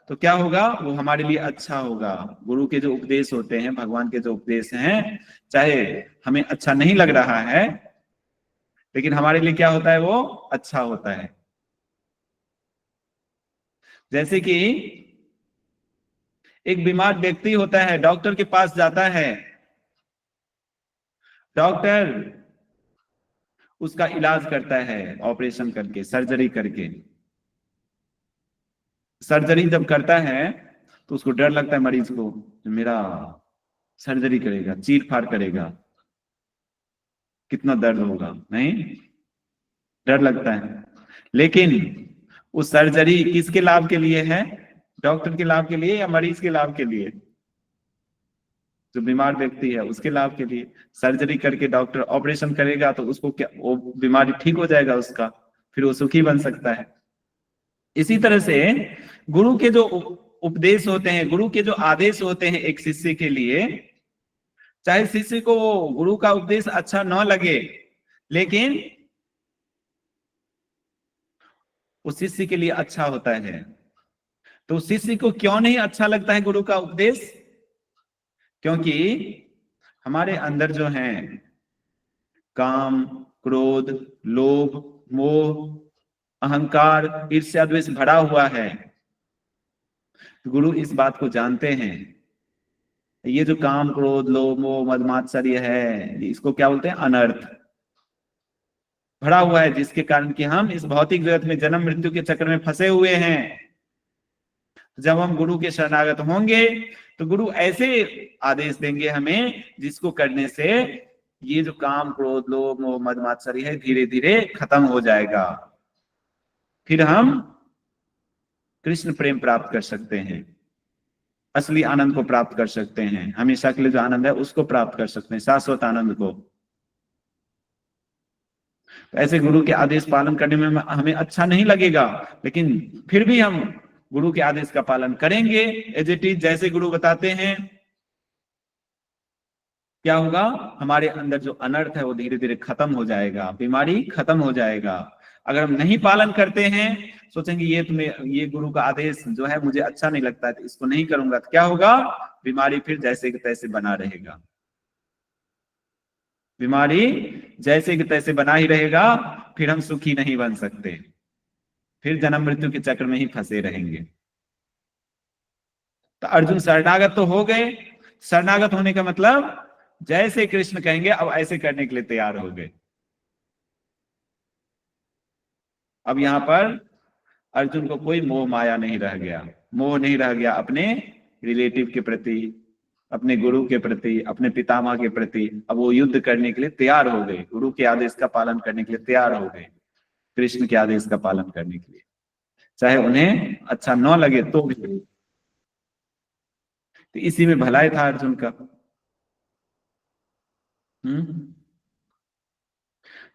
तो क्या होगा, वो हमारे लिए अच्छा होगा। गुरु के जो उपदेश होते हैं, भगवान के जो उपदेश हैं, चाहे हमें अच्छा नहीं लग रहा है लेकिन हमारे लिए क्या होता है, वो अच्छा होता है। जैसे कि एक बीमार व्यक्ति होता है, डॉक्टर के पास जाता है, डॉक्टर उसका इलाज करता है ऑपरेशन करके, सर्जरी करके। सर्जरी जब करता है तो उसको डर लगता है मरीज को, मेरा सर्जरी करेगा, चीर फाड़ करेगा, कितना दर्द होगा, नहीं, डर लगता है। लेकिन उस सर्जरी किसके लाभ के लिए है, डॉक्टर के लाभ के लिए या मरीज के लाभ के लिए? जो बीमार व्यक्ति है उसके लाभ के लिए। सर्जरी करके डॉक्टर ऑपरेशन करेगा तो उसको क्या, वो बीमारी ठीक हो जाएगा उसका, फिर वो सुखी बन सकता है। इसी तरह से गुरु के जो उपदेश होते हैं, गुरु के जो आदेश होते हैं एक शिष्य के लिए, चाहे शिष्य को गुरु का उपदेश अच्छा न लगे लेकिन उस शिष्य के लिए अच्छा होता है। तो शिष्य को क्यों नहीं अच्छा लगता है गुरु का उपदेश? क्योंकि हमारे अंदर जो है काम, क्रोध, लोभ, मोह, अहंकार, ईर्ष्या, द्वेष भरा हुआ है। गुरु इस बात को जानते हैं। ये जो काम, क्रोध, लोभ, मोह, मद, मात्सर्य है, इसको क्या बोलते हैं, अनर्थ भरा हुआ है, जिसके कारण कि हम इस भौतिक जगत में जन्म मृत्यु के चक्र में फंसे हुए हैं। जब हम गुरु के शरणागत होंगे तो गुरु ऐसे आदेश देंगे हमें जिसको करने से ये जो काम, क्रोध, लोभ, मोह, मद, मात्सर्य है धीरे धीरे खत्म हो जाएगा। फिर हम कृष्ण प्रेम प्राप्त कर सकते हैं, असली आनंद को प्राप्त कर सकते हैं, हमेशा के लिए जो आनंद है उसको प्राप्त कर सकते हैं, शाश्वत आनंद को। तो ऐसे गुरु के आदेश पालन करने में हमें अच्छा नहीं लगेगा, लेकिन फिर भी हम गुरु के आदेश का पालन करेंगे एज इट इज, जैसे गुरु बताते हैं। क्या होगा, हमारे अंदर जो अनर्थ है वो धीरे धीरे खत्म हो जाएगा, बीमारी खत्म हो जाएगा। अगर हम नहीं पालन करते हैं, सोचेंगे ये गुरु का आदेश जो है मुझे अच्छा नहीं लगता है तो इसको नहीं करूंगा, तो क्या होगा, बीमारी फिर जैसे कि तैसे बना रहेगा। बीमारी जैसे कि तैसे बना ही रहेगा, फिर हम सुखी नहीं बन सकते, फिर जन्म मृत्यु के चक्र में ही फंसे रहेंगे। तो अर्जुन शरणागत तो हो गए। शरणागत होने का मतलब जैसे कृष्ण कहेंगे अब ऐसे करने के लिए तैयार हो गए। अब यहां पर अर्जुन को कोई मोह माया नहीं रह गया, मोह नहीं रह गया अपने रिलेटिव के प्रति, अपने गुरु के प्रति, अपने पितामह के प्रति। अब वो युद्ध करने के लिए तैयार हो गए, गुरु के आदेश का पालन करने के लिए तैयार हो गए, कृष्ण के आदेश का पालन करने के लिए, चाहे उन्हें अच्छा न लगे तो भी। तो इसी में भलाई था अर्जुन का।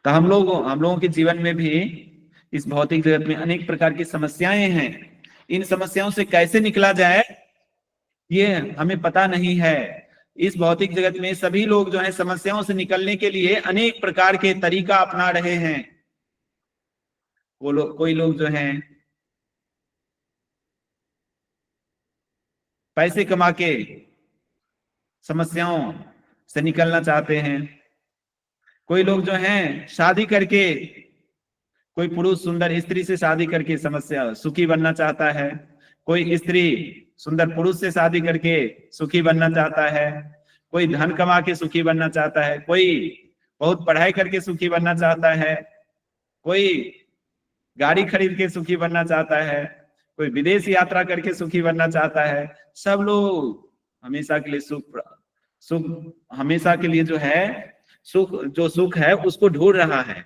तो हम लोगों के जीवन में भी इस भौतिक जगत में अनेक प्रकार की समस्याएं हैं। इन समस्याओं से कैसे निकला जाए ये हमें पता नहीं है। इस भौतिक जगत में सभी लोग जो है समस्याओं से निकलने के लिए अनेक प्रकार के तरीका अपना रहे हैं। कोई लोग जो हैं पैसे कमा के समस्याओं से निकलना चाहते हैं। कोई लोग जो हैं शादी करके, कोई पुरुष सुंदर स्त्री से शादी करके समस्या सुखी बनना चाहता है, कोई स्त्री सुंदर पुरुष से शादी करके सुखी बनना चाहता है, कोई धन कमा के सुखी बनना चाहता है, कोई बहुत पढ़ाई करके सुखी बनना चाहता है, कोई गाड़ी खरीद के सुखी बनना चाहता है, कोई विदेश यात्रा करके सुखी बनना चाहता है। सब लोग हमेशा के लिए सुख हमेशा के लिए जो है सुख है उसको ढूंढ रहा है,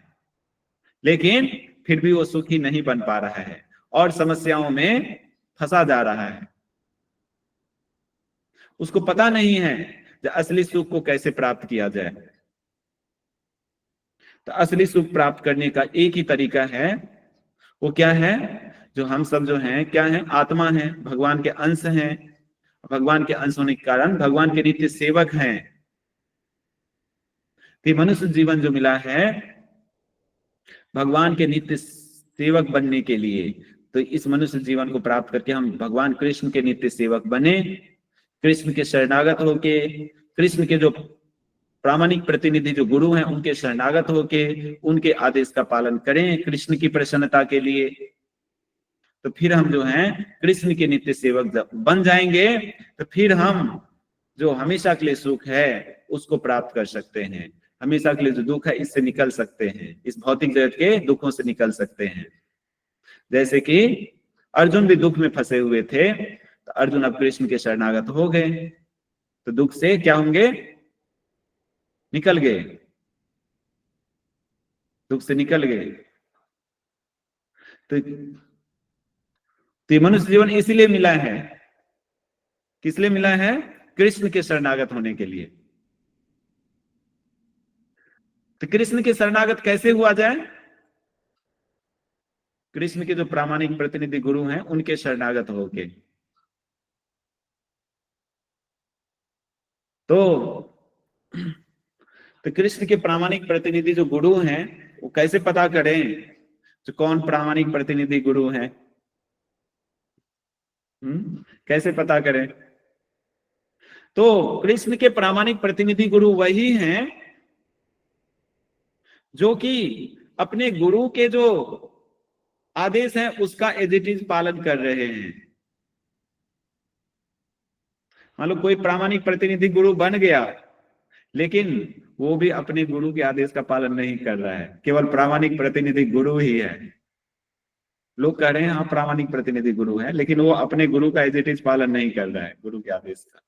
लेकिन फिर भी वो सुखी नहीं बन पा रहा है और समस्याओं में फंसा जा रहा है। उसको पता नहीं है कि असली सुख को कैसे प्राप्त किया जाए। तो असली सुख प्राप्त करने का एक ही तरीका है, वो क्या है? जो हम सब जो हैं क्या है? आत्मा है, भगवान के अंश हैं। भगवान के अंश होने के कारण भगवान के नित्य सेवक हैं। तो मनुष्य जीवन जो मिला है भगवान के नित्य सेवक बनने के लिए, तो इस मनुष्य जीवन को प्राप्त करके हम भगवान कृष्ण के नित्य सेवक बने, कृष्ण के शरणागत होके, कृष्ण के जो प्रामाणिक प्रतिनिधि जो गुरु हैं उनके शरणागत होके उनके आदेश का पालन करें कृष्ण की प्रसन्नता के लिए, तो फिर हम जो हैं कृष्ण के नित्य सेवक बन जाएंगे। तो फिर हम जो हमेशा के लिए सुख है उसको प्राप्त कर सकते हैं, हमेशा के लिए जो दुख है इससे निकल सकते हैं, इस भौतिक जगत के दुखों से निकल सकते हैं। जैसे कि अर्जुन भी दुख में फंसे हुए थे, तो अर्जुन अब कृष्ण के शरणागत हो गए, तो दुख से क्या होंगे? निकल गए, दुख से निकल गए। तो मनुष्य जीवन इसीलिए मिला है, किस लिए मिला है? कृष्ण के शरणागत होने के लिए। तो कृष्ण के शरणागत कैसे हुआ जाए? कृष्ण के जो प्रामाणिक प्रतिनिधि गुरु हैं उनके शरणागत होके। तो कृष्ण के प्रामाणिक प्रतिनिधि जो गुरु हैं वो कैसे पता करें जो कौन प्रामाणिक प्रतिनिधि गुरु हैं? कैसे पता करें? तो कृष्ण के प्रामाणिक प्रतिनिधि गुरु वही हैं जो कि अपने गुरु के जो आदेश है उसका एज इट इज पालन कर रहे हैं। मान लो कोई प्रामाणिक प्रतिनिधि गुरु बन गया लेकिन वो भी अपने गुरु के आदेश का पालन नहीं कर रहा है, केवल प्रामाणिक प्रतिनिधि गुरु ही है। लोग कह रहे हैं हाँ प्रामाणिक प्रतिनिधि गुरु है, लेकिन वो अपने गुरु का एज इट इज पालन नहीं कर रहा है, गुरु के आदेश का।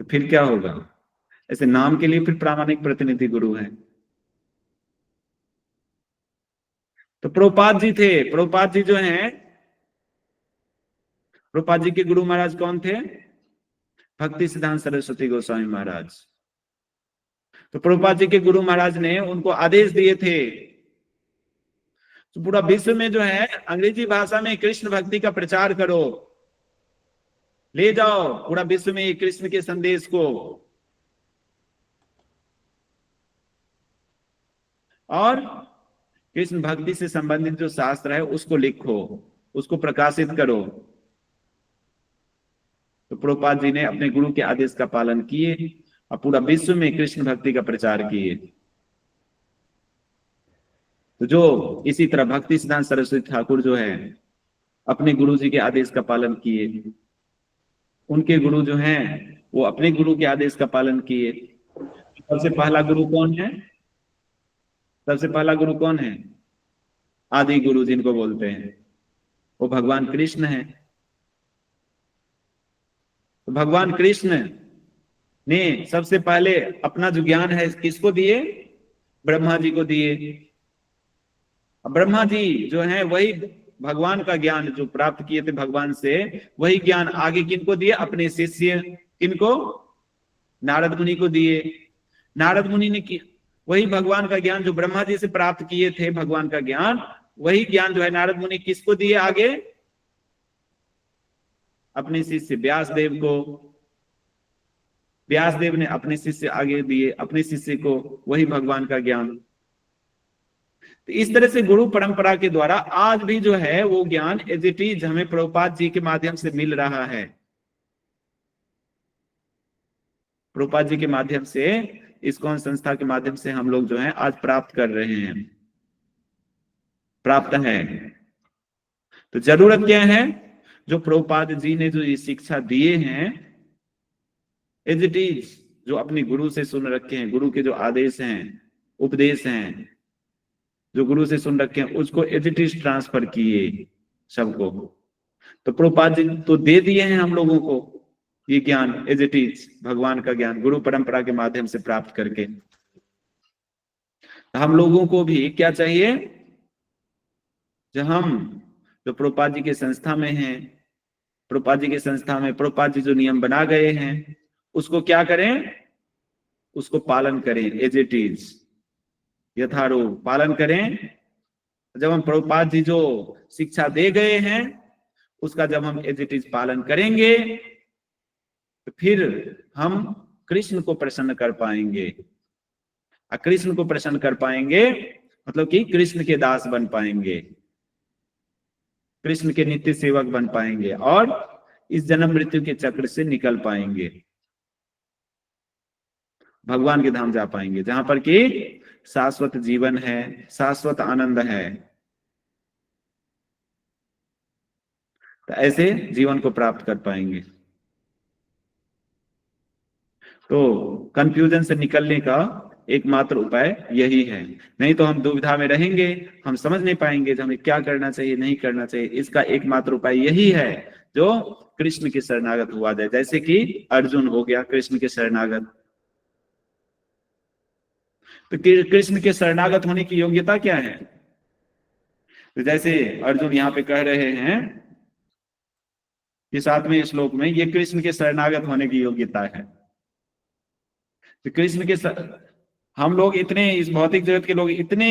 तो फिर क्या होगा? ऐसे नाम के लिए फिर प्रामाणिक प्रतिनिधि गुरु है। तो प्रभुपाद जी थे, प्रभुपाद जी जो हैं, प्रभुपाद जी के गुरु महाराज कौन थे? भक्ति सिद्धांत सरस्वती गोस्वामी महाराज। तो प्रभुपाद जी के गुरु महाराज ने उनको आदेश दिए थे तो पूरा विश्व में जो है अंग्रेजी भाषा में कृष्ण भक्ति का प्रचार करो, ले जाओ पूरा विश्व में कृष्ण के संदेश को, और कृष्ण भक्ति से संबंधित जो शास्त्र है उसको लिखो, उसको प्रकाशित करो। तो प्रभुपाद जी ने अपने गुरु के आदेश का पालन किए और पूरा विश्व में कृष्ण भक्ति का प्रचार किए। तो जो इसी तरह भक्ति सिद्धांत सरस्वती ठाकुर जो है अपने गुरु जी के आदेश का पालन किए, उनके गुरु जो हैं वो अपने गुरु के आदेश का पालन किए। सबसे पहला गुरु कौन है? सबसे पहला गुरु कौन है? आदि गुरु जिनको बोलते हैं, वो भगवान कृष्ण है। तो भगवान कृष्ण ने सबसे पहले अपना जो ज्ञान है किसको दिए? ब्रह्मा जी को दिए। ब्रह्मा जी जो है वही भगवान का ज्ञान जो प्राप्त किए थे भगवान से, वही ज्ञान आगे किनको दिए? अपने शिष्य किनको? नारद मुनि को दिए। नारद मुनि ने वही भगवान का ज्ञान जो ब्रह्मा जी से प्राप्त किए थे, भगवान का ज्ञान, वही ज्ञान जो है नारद मुनि किसको दिए आगे? अपने शिष्य व्यास देव को। व्यास देव ने अपने शिष्य आगे दिए अपने शिष्य को वही भगवान का ज्ञान। तो इस तरह से गुरु परंपरा के द्वारा आज भी जो है वो ज्ञान एज इट इज हमें प्रभुपाद जी के माध्यम से मिल रहा है। प्रभुपाद जी के माध्यम से, इस्कॉन संस्था के माध्यम से हम लोग जो है आज प्राप्त कर रहे हैं, प्राप्त है। तो जरूरत क्या है? जो प्रभुपाद जी ने जो ये शिक्षा दिए हैं एज इट इज, जो अपने गुरु से सुन रखे हैं, गुरु के जो आदेश हैं, उपदेश हैं, जो गुरु से सुन रखे हैं उसको एज इट इज ट्रांसफर किए सबको। तो प्रभुपाद जी तो दे दिए हैं हम लोगों को ये ज्ञान एज इट इज, भगवान का ज्ञान गुरु परंपरा के माध्यम से प्राप्त करके। हम लोगों को भी क्या चाहिए? जो हम जो प्रभुपाद जी के संस्था में हैं, प्रभुपाद जी के संस्था में प्रभुपाद जी जो नियम बना गए हैं उसको क्या करें? उसको पालन करें एज इट इज, यथारूप पालन करें। जब हम प्रभुपाद जी जो शिक्षा दे गए हैं उसका जब हम एज इट इज पालन करेंगे तो फिर हम कृष्ण को प्रसन्न कर पाएंगे। और कृष्ण को प्रसन्न कर पाएंगे मतलब कि कृष्ण के दास बन पाएंगे, कृष्ण के नित्य सेवक बन पाएंगे और इस जन्म मृत्यु के चक्र से निकल पाएंगे, भगवान के धाम जा पाएंगे जहां पर कि शाश्वत जीवन है, शाश्वत आनंद है। तो ऐसे जीवन को प्राप्त कर पाएंगे। तो कंफ्यूजन से निकलने का एकमात्र उपाय यही है, नहीं तो हम दुविधा में रहेंगे, हम समझ नहीं पाएंगे कि हमें क्या करना चाहिए नहीं करना चाहिए। इसका एकमात्र उपाय यही है जो कृष्ण के शरणागत हुआ जाए, जैसे कि अर्जुन हो गया कृष्ण के शरणागत। तो कृष्ण के शरणागत होने की योग्यता क्या है? तो जैसे अर्जुन यहाँ पे कह रहे हैं कि 7वें श्लोक में ये कृष्ण के शरणागत होने की योग्यता है। तो कृष्ण के हम लोग इतने, इस भौतिक जगत के लोग इतने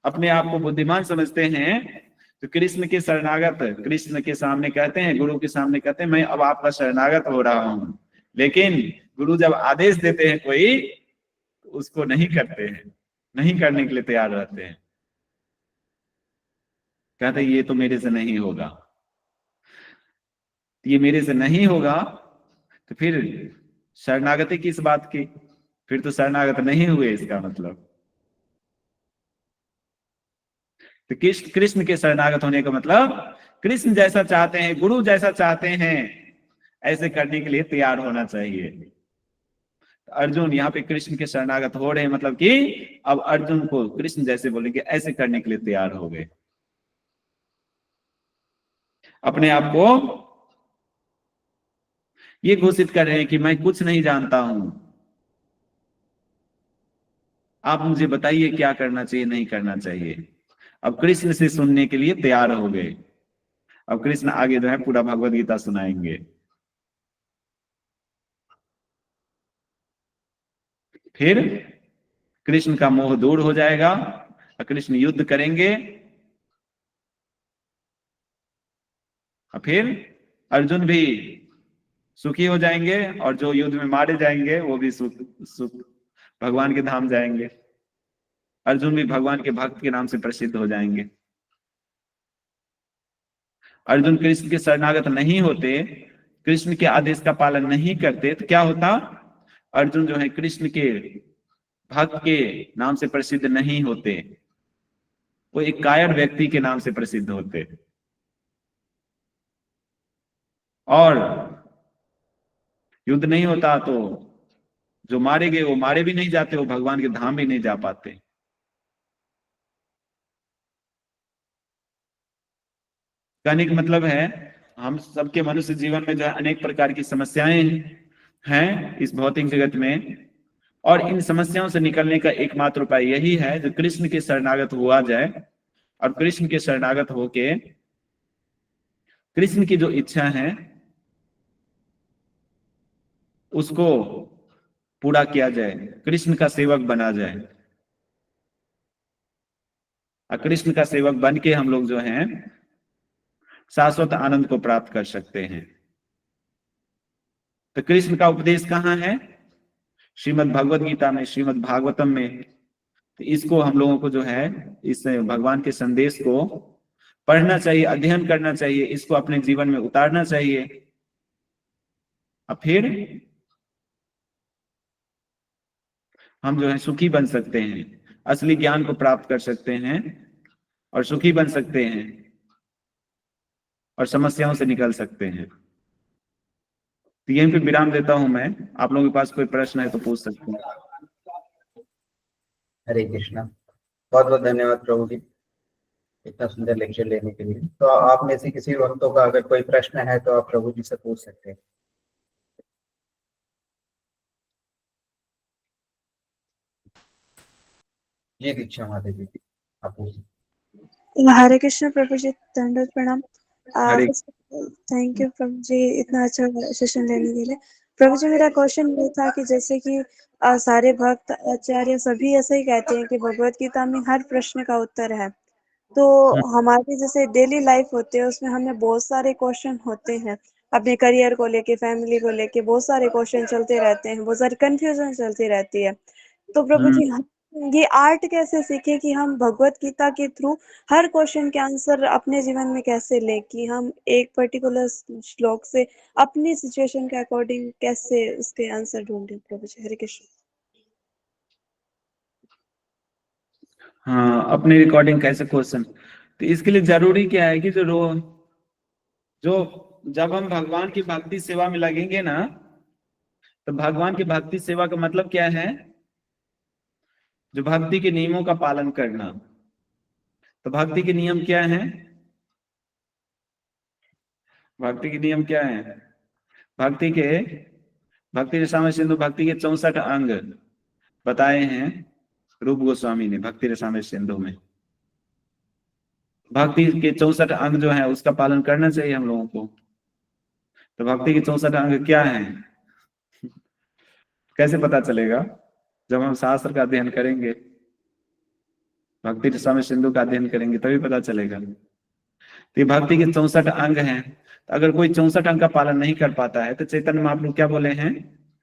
अपने आप को बुद्धिमान समझते हैं, तो कृष्ण के शरणागत कृष्ण के सामने कहते हैं, गुरु के सामने कहते हैं मैं अब आपका शरणागत हो रहा हूं, लेकिन गुरु जब आदेश देते हैं कोई तो उसको नहीं करते हैं, नहीं करने के लिए तैयार रहते हैं, कहते हैं ये तो मेरे से नहीं होगा, ये मेरे से नहीं होगा। तो फिर शरणागति किस बात की? फिर तो शरणागत नहीं हुए इसका मतलब। तो कृष्ण के शरणागत होने का मतलब कृष्ण जैसा चाहते हैं, गुरु जैसा चाहते हैं, ऐसे करने के लिए तैयार होना चाहिए। तो अर्जुन यहाँ पे कृष्ण के शरणागत हो रहे हैं, मतलब कि अब अर्जुन को कृष्ण जैसे बोलेंगे ऐसे करने के लिए तैयार हो गए। अपने आप को ये घोषित कर रहे हैं कि मैं कुछ नहीं जानता हूं, आप मुझे बताइए क्या करना चाहिए नहीं करना चाहिए। अब कृष्ण से सुनने के लिए तैयार हो गए। अब कृष्ण आगे जो है पूरा भगवद गीता सुनाएंगे। फिर कृष्ण का मोह दूर हो जाएगा और कृष्ण युद्ध करेंगे और फिर अर्जुन भी सुखी हो जाएंगे और जो युद्ध में मारे जाएंगे वो भी सुख भगवान के धाम जाएंगे। अर्जुन भी भगवान के भक्त के नाम से प्रसिद्ध हो जाएंगे। अर्जुन कृष्ण के शरणागत नहीं होते, कृष्ण के आदेश का पालन नहीं करते, तो क्या होता? अर्जुन जो है कृष्ण के भक्त के नाम से प्रसिद्ध नहीं होते, वो एक कायर व्यक्ति के नाम से प्रसिद्ध होते। और युद्ध नहीं होता तो जो मारे गए वो मारे भी नहीं जाते, वो भगवान के धाम भी नहीं जा पाते। कहने का मतलब है हम सबके मनुष्य जीवन में जो है अनेक प्रकार की समस्याएं हैं इस भौतिक जगत में, और इन समस्याओं से निकलने का एकमात्र उपाय यही है जो कृष्ण के शरणागत हुआ जाए और कृष्ण के शरणागत होके कृष्ण की जो इच्छा है उसको पूरा किया जाए, कृष्ण का सेवक बना जाए। और कृष्ण का सेवक बन के हम लोग जो हैं शाश्वत आनंद को प्राप्त कर सकते हैं। तो कृष्ण का उपदेश कहाँ है? श्रीमद् भगवद गीता में, श्रीमद् भागवतम में। तो इसको हम लोगों को जो है इस भगवान के संदेश को पढ़ना चाहिए, अध्ययन करना चाहिए, इसको अपने जीवन में उतारना चाहिए। अब फिर हम जो है सुखी बन सकते हैं, असली ज्ञान को प्राप्त कर सकते हैं और सुखी बन सकते हैं और समस्याओं से निकल सकते हैं। तो यहीं पे विराम देता हूं मैं। आप लोगों के पास कोई प्रश्न है तो पूछ सकते हैं। हरे कृष्णा। बहुत बहुत धन्यवाद प्रभु जी इतना सुंदर लेक्चर लेने के लिए। तो आप में से किसी भक्तों का अगर कोई प्रश्न है तो आप प्रभु जी से पूछ सकते हैं। जी दीक्षा माता जी आप पूछ सकते हैं। हरे कृष्ण प्रभु जी, दंडवत प्रणाम। हरे थैंक यू प्रभु जी इतना अच्छा सेशन लेने के लिए। प्रभु जी मेरा क्वेश्चन ये था कि जैसे कि सारे भक्त आचार्य सभी ऐसे ही कहते हैं कि भगवत गीता में हर प्रश्न का उत्तर है, तो हमारी जैसे डेली लाइफ होती है उसमें हमें बहुत सारे क्वेश्चन होते हैं, अपने करियर को लेके, फैमिली को लेके बहुत सारे क्वेश्चन चलते रहते हैं, बहुत सारी कंफ्यूजन चलती रहती है। तो प्रभु जी हम ये आर्ट कैसे सीखे कि हम भगवत गीता के थ्रू हर क्वेश्चन के आंसर अपने जीवन में कैसे ले, कि हम एक पर्टिकुलर श्लोक से अपनी सिचुएशन के अकॉर्डिंग कैसे उसके आंसर ढूंढे। प्रभु जी हरे कृष्ण। हाँ, अपनी रिकॉर्डिंग कैसे क्वेश्चन, तो इसके लिए जरूरी क्या है कि जो जब हम भगवान की भक्ति सेवा में लगेंगे ना, तो भगवान की भक्ति सेवा का मतलब क्या है, जो भक्ति के नियमों का पालन करना। तो भक्ति के नियम क्या है, भक्ति के नियम क्या है, भक्ति रसामृत सिंधु भक्ति के 64 अंग बताए हैं रूप गोस्वामी ने भक्ति रसामृत सिंधु में। भक्ति के 64 अंग जो है उसका पालन करना चाहिए हम लोगों को। तो भक्ति के 64 अंग क्या है, कैसे पता चलेगा, जब हम शास्त्र का अध्ययन करेंगे, भक्ति रसामृत सिंधु का अध्ययन करेंगे तभी पता चलेगा। तो भक्ति के 64 अंग हैं, तो अगर कोई 64 अंग का पालन नहीं कर पाता है तो चैतन्य महाप्रभु क्या बोले हैं,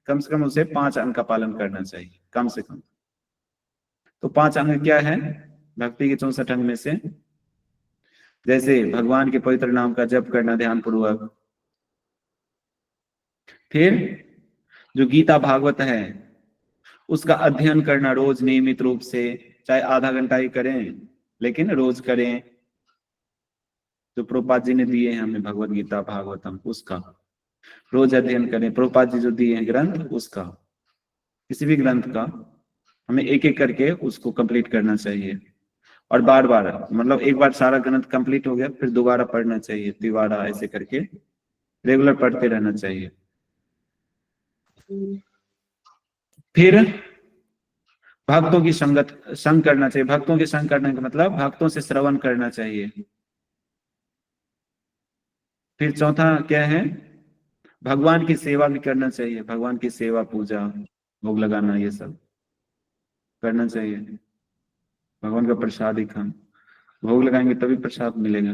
कम से कम उसे 5 अंग का पालन करना चाहिए, कम से कम। तो 5 अंग क्या है भक्ति के 64 अंग में से, जैसे भगवान के पवित्र नाम का जप करना ध्यान पूर्वक, फिर जो गीता भागवत है उसका अध्ययन करना रोज नियमित रूप से, चाहे आधा घंटा ही करें लेकिन रोज करें। जो प्रभुपाद जी ने दिए हैं हमें भगवत गीता भागवतम, उसका रोज अध्ययन करें। प्रभुपाद जी जो दिए हैं ग्रंथ, उसका, किसी भी ग्रंथ का हमें एक एक करके उसको कंप्लीट करना चाहिए। और बार बार, मतलब एक बार सारा ग्रंथ कंप्लीट हो गया फिर दोबारा पढ़ना चाहिए, तिवारा ऐसे करके रेगुलर पढ़ते रहना चाहिए। फिर भक्तों की संग करना चाहिए। भक्तों की संग करने का मतलब भक्तों से श्रवण करना चाहिए। फिर चौथा क्या है, भगवान की सेवा भी करना चाहिए। भगवान की सेवा, पूजा, भोग लगाना, ये सब करना चाहिए। भगवान का प्रसाद ही खाना, भोग लगाएंगे तभी प्रसाद मिलेगा।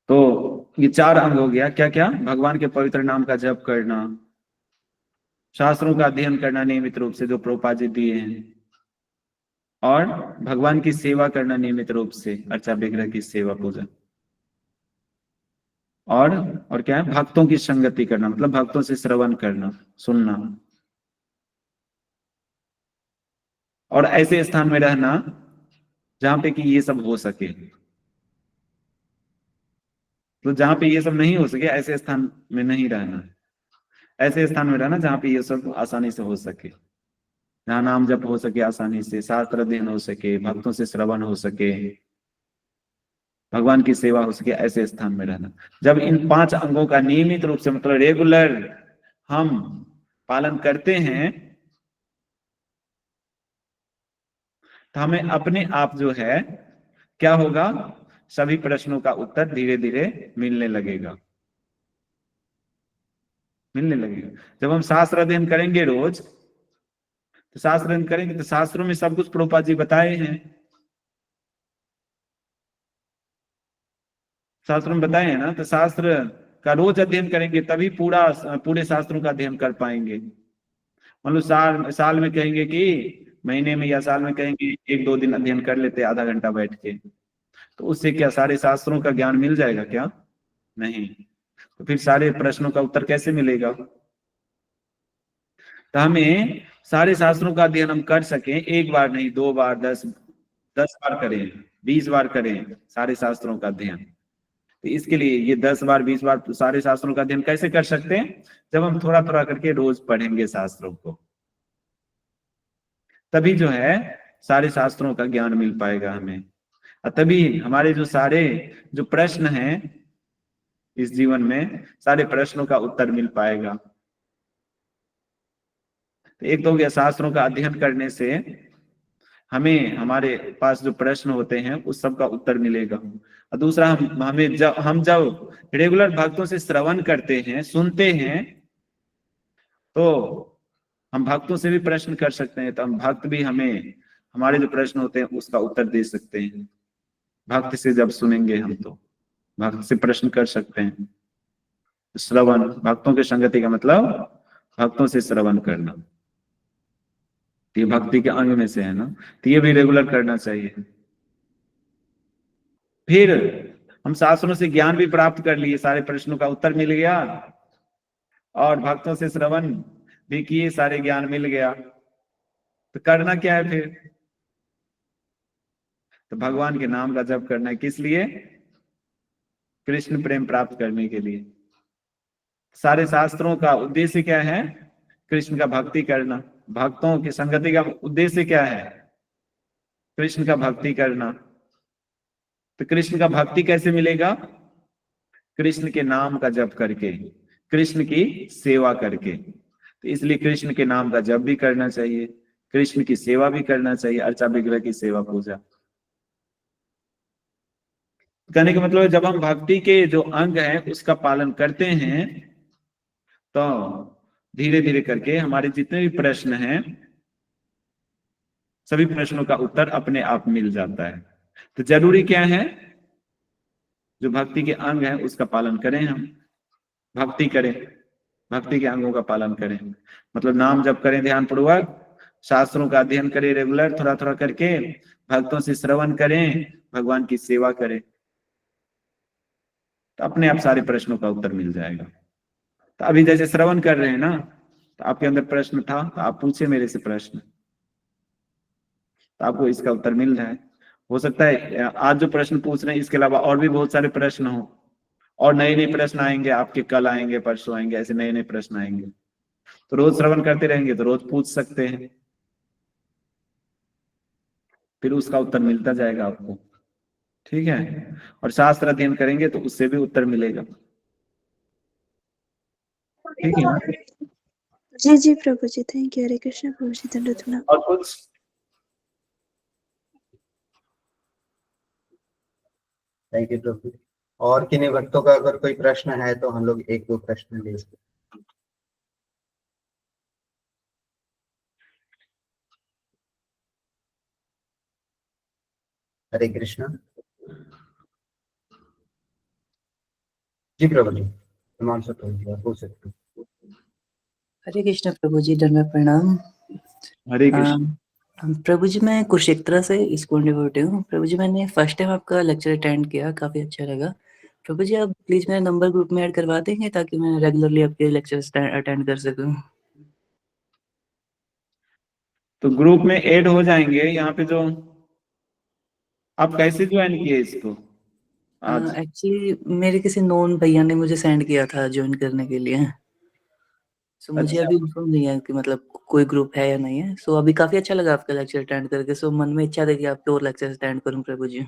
तो ये 4 अंग हो गया। क्या क्या, भगवान के पवित्र नाम का जप करना, शास्त्रों का अध्ययन करना नियमित रूप से जो प्रभुपाद जी दिए हैं, और भगवान की सेवा करना नियमित रूप से, अर्चा विग्रह की सेवा, पूजा, और क्या है, भक्तों की संगति करना, मतलब भक्तों से श्रवण करना, सुनना, और ऐसे स्थान में रहना जहां पे कि ये सब हो सके। तो जहां पे ये सब नहीं हो सके ऐसे स्थान में नहीं रहना, ऐसे स्थान में रहना जहां पे ये सब आसानी से हो सके, जहां नाम जप हो सके आसानी से, शास्त्र अध्ययन हो सके, भक्तों से श्रवण हो सके, भगवान की सेवा हो सके, ऐसे स्थान में रहना। जब इन 5 अंगों का नियमित रूप से, मतलब रेगुलर हम पालन करते हैं, तो हमें अपने आप जो है क्या होगा, सभी प्रश्नों का उत्तर धीरे धीरे मिलने लगेगा। जब हम शास्त्र अध्ययन करेंगे रोज, तो शास्त्र अध्ययन करेंगे तो शास्त्रों में सब कुछ प्रभुपाद जी बताए हैं, शास्त्रों में बताए हैं ना। तो शास्त्र का रोज अध्ययन करेंगे तभी पूरे शास्त्रों का अध्ययन कर पाएंगे। मतलब साल में कहेंगे कि, महीने में या साल में कहेंगे 1-2 दिन अध्ययन कर लेते आधा घंटा बैठ के, तो उससे क्या सारे शास्त्रों का ज्ञान मिल जाएगा क्या? नहीं। तो फिर सारे प्रश्नों का उत्तर कैसे मिलेगा? तो हमें सारे शास्त्रों का अध्ययन हम कर सकें, 1 बार नहीं, 2 बार, 10 बार करें, 20 बार करें सारे शास्त्रों का अध्ययन। तो इसके लिए ये 10 बार 20 बार सारे शास्त्रों का अध्ययन कैसे कर सकते हैं? जब हम थोड़ा थोड़ा करके रोज पढ़ेंगे शास्त्रों को, तभी जो है सारे शास्त्रों का ज्ञान मिल पाएगा हमें, और तभी हमारे जो सारे जो प्रश्न हैं इस जीवन में, सारे प्रश्नों का उत्तर मिल पाएगा। तो एक तो हो गया शास्त्रों का अध्ययन करने से हमें हमारे पास जो प्रश्न होते हैं उस सब का उत्तर मिलेगा। और दूसरा, हम जब रेगुलर भक्तों से श्रवण करते हैं, सुनते हैं, तो हम भक्तों से भी प्रश्न कर सकते हैं। तो हम भक्त भी हमें हमारे जो प्रश्न होते हैं उसका उत्तर दे सकते हैं। भक्त से जब सुनेंगे हम तो भक्त से प्रश्न कर सकते हैं। श्रवण, भक्तों की संगति का मतलब भक्तों से श्रवण करना, ये भक्ति के अंग में से है ना, तो ये भी रेगुलर करना चाहिए। फिर हम शास्त्रों से ज्ञान भी प्राप्त कर लिए, सारे प्रश्नों का उत्तर मिल गया, और भक्तों से श्रवण भी किए, सारे ज्ञान मिल गया, तो करना क्या है फिर? तो भगवान के नाम का जप करना है। किस लिए? कृष्ण प्रेम प्राप्त करने के लिए। सारे शास्त्रों का उद्देश्य क्या है? कृष्ण का भक्ति करना। भक्तों की संगति का उद्देश्य क्या है? कृष्ण का भक्ति करना। तो कृष्ण का भक्ति कैसे मिलेगा? कृष्ण के नाम का जप करके, कृष्ण की सेवा करके। तो इसलिए कृष्ण के नाम का जप भी करना चाहिए, कृष्ण की सेवा भी करना चाहिए, अर्चा विग्रह की सेवा पूजा। कहने का मतलब है जब हम भक्ति के जो अंग हैं उसका पालन करते हैं, तो धीरे धीरे करके हमारे जितने भी प्रश्न हैं सभी प्रश्नों का उत्तर अपने आप मिल जाता है। तो जरूरी क्या है? जो भक्ति के अंग है उसका पालन करें, हम भक्ति करें, भक्ति के अंगों का पालन करें। मतलब नाम जप करें ध्यान पूर्वक, शास्त्रों का अध्ययन करें रेगुलर थोड़ा थोड़ा करके, भक्तों से श्रवण करें, भगवान की सेवा करें, तो अपने आप सारे प्रश्नों का उत्तर मिल जाएगा। तो अभी जैसे श्रवण कर रहे हैं ना, तो आपके अंदर प्रश्न था तो आप पूछे मेरे से प्रश्न, तो आपको इसका उत्तर मिल जाए। हो सकता है आज जो प्रश्न पूछ रहे हैं इसके अलावा और भी बहुत सारे प्रश्न हो, और नए नए प्रश्न आएंगे आपके, कल आएंगे, परसों आएंगे, ऐसे नए नए प्रश्न आएंगे। तो रोज श्रवण करते रहेंगे तो रोज पूछ सकते हैं, फिर उसका उत्तर मिलता जाएगा आपको। ठीक है? और शास्त्र अध्ययन करेंगे तो उससे भी उत्तर मिलेगा। ठीक है? जी जी प्रभु जी, थैंक यू। हरे कृष्ण प्रभु जी, दंडवत प्रणाम। और कुछ? थैंक यू प्रभु। और किन्हीं भक्तों का अगर कोई प्रश्न है तो हम लोग एक दो प्रश्न ले सकते हैं। हरे कृष्ण। जी प्रभु जी, हिमांशु प्रभु जी, आप पूछ सकते हैं। हरे कृष्ण प्रभु जी, दंडवत प्रणाम। हरे कृष्ण। प्रभु जी, मैं कुरुक्षेत्र से स्कूल डिवोटी हूँ। प्रभु जी, मैंने फर्स्ट टाइम आपका लेक्चर अटेंड किया, काफी अच्छा लगा। प्रभु जी, आप प्लीज मेरा नंबर ग्रुप में ऐड करवा देंगे ताकि मैं रेगुलरली आपके लेक्चर्स अटेंड कर सकूं। तो ग्रुप में ऐड हो जाएंगे। यहाँ पे जो आप कैसे ज्वाइन किए इसको? आज एक्चुअली मेरे किसी नोन भैया ने मुझे सेंड किया था ज्वाइन करने के लिए। सो मुझे अच्छा। अभी इन्फॉर्म नहीं है कि मतलब कोई ग्रुप है या नहीं है। सो अभी काफी अच्छा लगा आपका लेक्चर अटेंड करके। सो मन में इच्छा थी कि आपके और लेक्चर अटेंड करूं प्रभु जी।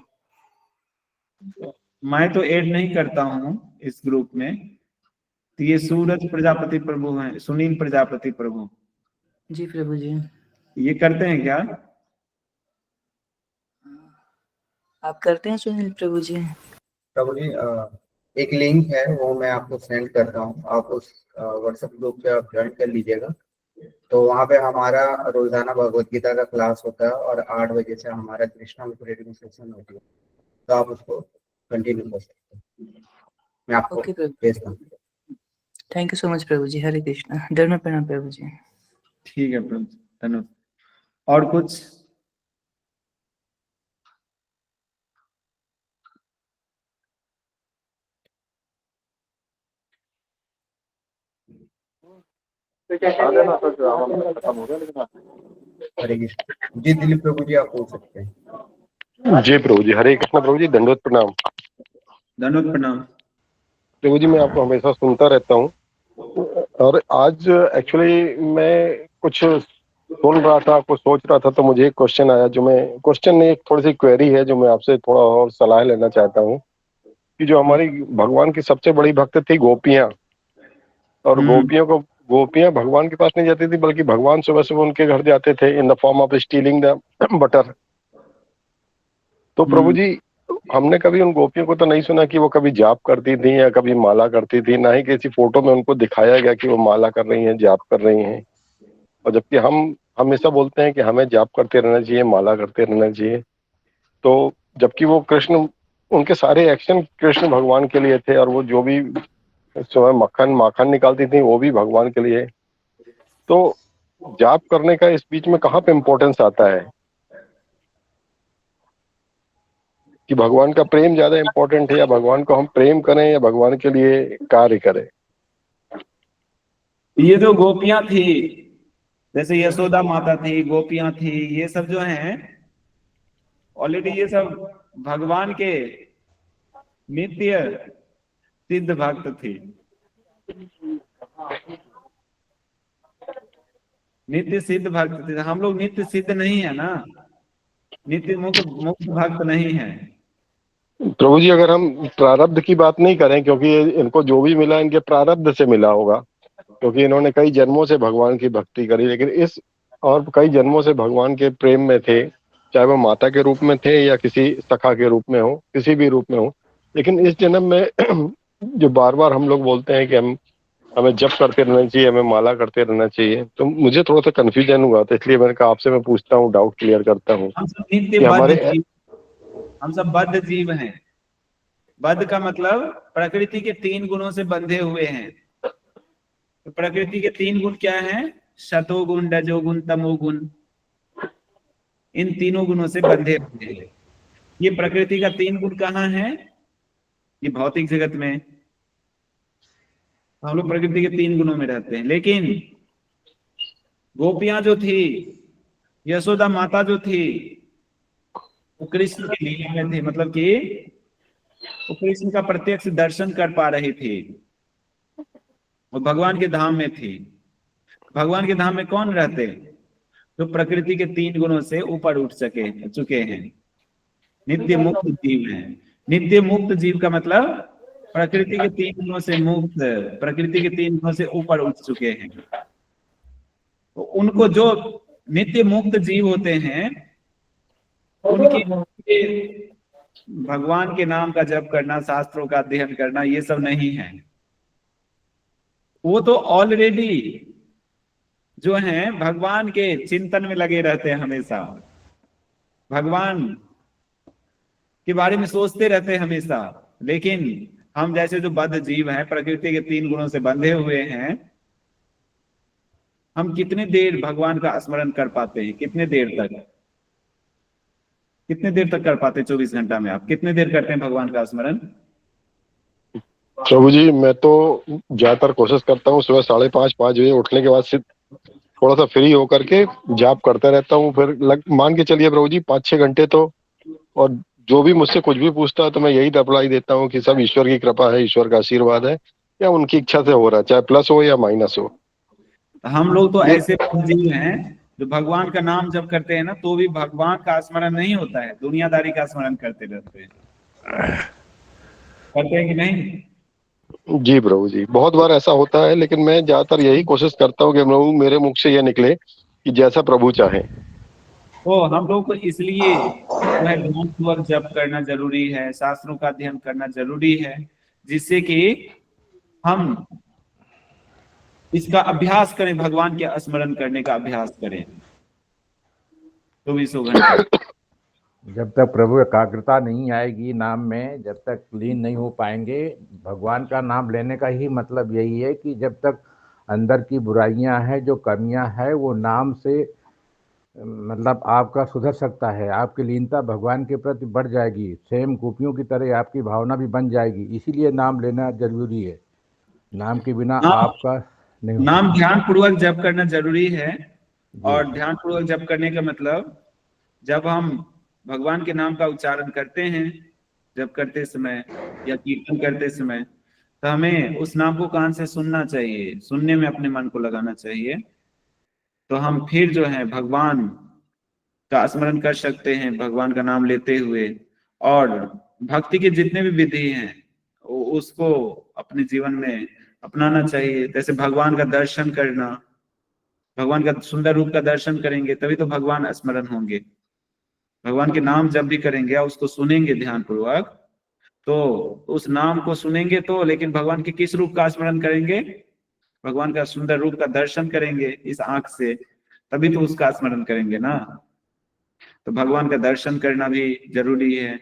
मैं तो ऐड नहीं करता हूँ इस ग्रुप में। तो ये सूरज प्रजापति प्रभु हैं, सुनील प्रजापति प्रभु, जी प्रभु जी। ये करते हैं क्या? आप करते हैं सुनील प्रभु जी? प्रभु जी एक लिंक है वो मैं आपको सेंड करता हूँ, आप उस व्हाट्सएप ग्रुप पे आप ज्वाइन कर लीजिएगा। तो वहाँ पे हमारा रोजाना भगवत गीता का क्लास होता है और 8 बजे से हमारा कृष्णा रीडिंग सेशन होती है, तो आप उसको कंटिन्यू कर सकते हैं। मैं आपको ओके प्रभु, भेजता हूँ। थैंक यू सो मच प्रभु जी। हरे कृष्णा। दंडवत प्रणाम प्रभु जी। ठीक है प्रभु, धन्यवाद। और कुछ? हरे कृष्ण। जी दिलीप प्रभु जी, आप पूछ सकते हैं। जी प्रभु जी, हरे कृष्ण प्रभु जी, दंडवत प्रणाम। धन्यवाद प्रणाम। प्रभु जी, मैं आपको हमेशा सुनता रहता हूँ, और आज एक्चुअली मैं कुछ सुन रहा था, कुछ सोच रहा था, तो मुझे एक क्वेश्चन आया, जो मैं क्वेश्चन नहीं, एक थोड़ी सी क्वेरी है जो मैं आपसे थोड़ा और सलाह लेना चाहता हूँ। कि जो हमारी भगवान की सबसे बड़ी भक्त थी गोपियां, और गोपियों को गोपियां भगवान के पास नहीं जाती थी, बल्कि भगवान सुबह सुबह उनके घर जाते थे in the form of stealing the butter. तो प्रभु जी, हमने कभी उन गोपियों को तो नहीं सुना कि वो कभी जाप करती थी या कभी माला करती थी, ना ही किसी फोटो में उनको दिखाया गया कि वो माला कर रही हैं, जाप कर रही हैं। और जबकि हम हमेशा बोलते हैं कि हमें जाप करते रहना चाहिए, माला करते रहना चाहिए। तो जबकि वो कृष्ण, उनके सारे एक्शन कृष्ण भगवान के लिए थे, और वो जो भी सुबह मक्खन माखन निकालती थी वो भी भगवान के लिए। तो जाप करने का इस बीच में कहाँ पे इम्पोर्टेंस आता है कि भगवान का प्रेम ज्यादा इम्पोर्टेंट है, या भगवान को हम प्रेम करें या भगवान के लिए कार्य करें? ये जो गोपियां थी, जैसे यशोदा माता थी, गोपियां थी, ये सब जो हैं ऑलरेडी ये सब भगवान के नित्य सिद्ध भक्त थी। नित्य सिद्ध भक्त थे। हम लोग नित्य सिद्ध नहीं है ना, नित्य मुक्त मुक्त भक्त नहीं है। प्रभु जी, अगर हम प्रारब्ध की बात नहीं करें, क्योंकि इनको जो भी मिला इनके प्रारब्ध से मिला होगा, क्योंकि इन्होंने कई जन्मों से भगवान की भक्ति करी, लेकिन इस और कई जन्मों से भगवान के प्रेम में थे, चाहे वो माता के रूप में थे या किसी सखा के रूप में हो, किसी भी रूप में हो। लेकिन इस जन्म में जो बार बार हम लोग बोलते हैं कि हमें जप करते रहना चाहिए, हमें माला करते रहना चाहिए, तो मुझे थोड़ा सा कंफ्यूजन हुआ था, इसलिए मैंने कहा आपसे मैं पूछता हूँ, डाउट क्लियर करता हूँ। हम सब नित्य हम सब बद्ध जीव हैं। बद्ध का मतलब प्रकृति के 3 गुणों से बंधे हुए हैं। तो प्रकृति के 3 गुण क्या हैं? सतोगुण, रजोगुण, तमोगुण। इन तीनों गुणों से बंधे हुए हैं। ये प्रकृति का 3 गुण कहाँ है? ये भौतिक जगत में। हम लोग प्रकृति के 3 गुणों में रहते हैं। लेकिन गोपियां जो थी, यशोदा माता जो थी, वो कृष्ण के लीला में थे, मतलब कि वो कृष्ण का प्रत्यक्ष दर्शन कर पा रही थी। वो भगवान के धाम में थी। भगवान के धाम में कौन रहते? जो प्रकृति के 3 गुणों से ऊपर उठ चुके हैं, नित्य मुक्त जीव हैं। नित्य मुक्त जीव का मतलब प्रकृति के 3 गुणों से मुक्त, प्रकृति के 3 गुणों से ऊपर उठ चुके हैं। तो उनको, जो नित्य मुक्त जीव होते हैं, उनके भगवान के नाम का जप करना, शास्त्रों का अध्ययन करना, ये सब नहीं है। वो तो ऑलरेडी जो हैं भगवान के चिंतन में लगे रहते हैं, हमेशा भगवान के बारे में सोचते रहते हैं हमेशा। लेकिन हम जैसे जो बद्ध जीव हैं, प्रकृति के 3 गुणों से बंधे हुए हैं, हम कितने देर भगवान का स्मरण कर पाते हैं? कितने देर तक कर पाते हैं? 24 घंटा में आप कितने देर करते हैं भगवान का स्मरण? प्रभु जी, मैं तो ज्यादातर कोशिश करता हूँ सुबह 5:30 5 बजे उठने के बाद से थोड़ा सा फ्री होकर के जाप करता रहता हूँ। फिर मान के चलिए प्रभु जी 5-6 घंटे तो, और जो भी मुझसे कुछ भी पूछता है तो मैं यही रिप्लाई देता हूँ कि सब ईश्वर की कृपा है, ईश्वर का आशीर्वाद है, या उनकी इच्छा से हो रहा है, चाहे प्लस हो या माइनस हो। हम लोग तो ऐसे जीव हैं जो भगवान का नाम जब करते हैं ना, तो भी भगवान का स्मरण नहीं होता है, दुनियादारी का स्मरण करते रहते हैं। करते हैं कि नहीं? जी प्रभु जी, बहुत बार ऐसा होता है, लेकिन मैं ज्यादातर यही कोशिश करता हूँ कि मेरे मुख से यह निकले कि जैसा प्रभु चाहे। तो हम लोग को इसलिए ध्यानपूर्वक जप करना जरूरी है, शास्त्रों का अध्ययन करना जरूरी है, जिससे कि हम इसका अभ्यास करें, भगवान के स्मरण करने का अभ्यास करें 24 घंटे। जब तक प्रभु एकाग्रता नहीं आएगी नाम में, जब तक लीन नहीं हो पाएंगे। भगवान का नाम लेने का ही मतलब यही है कि जब तक अंदर की बुराइयां हैं, जो कमियां हैं, वो नाम से मतलब आपका सुधर सकता है। आपकी लीनता भगवान के प्रति बढ़ जाएगी, सेम गोपियों की तरह आपकी भावना भी बन जाएगी। इसीलिए नाम लेना जरूरी है। नाम के बिना आपका नहीं होगा। नाम ध्यान पूर्वक जप करना जरूरी है। और ध्यान पूर्वक जप करने का मतलब, जब हम भगवान के नाम का उच्चारण करते हैं, जप करते समय या कीर्तन करते समय, तो हमें उस नाम को कान से सुनना चाहिए, सुनने में अपने मन को लगाना चाहिए। तो हम फिर जो है भगवान का स्मरण कर सकते हैं भगवान का नाम लेते हुए, और भक्ति के जितने भी विधि हैं उसको अपने जीवन में अपनाना चाहिए। जैसे भगवान का दर्शन करना, भगवान का सुंदर रूप का दर्शन करेंगे तभी तो भगवान स्मरण होंगे। भगवान के नाम जब भी करेंगे या उसको सुनेंगे ध्यान पूर्वक, तो उस नाम को सुनेंगे तो, लेकिन भगवान के किस रूप का स्मरण करेंगे? भगवान का सुंदर रूप का दर्शन करेंगे इस आंख से, तभी तो उसका स्मरण करेंगे ना। तो भगवान का दर्शन करना भी जरूरी है,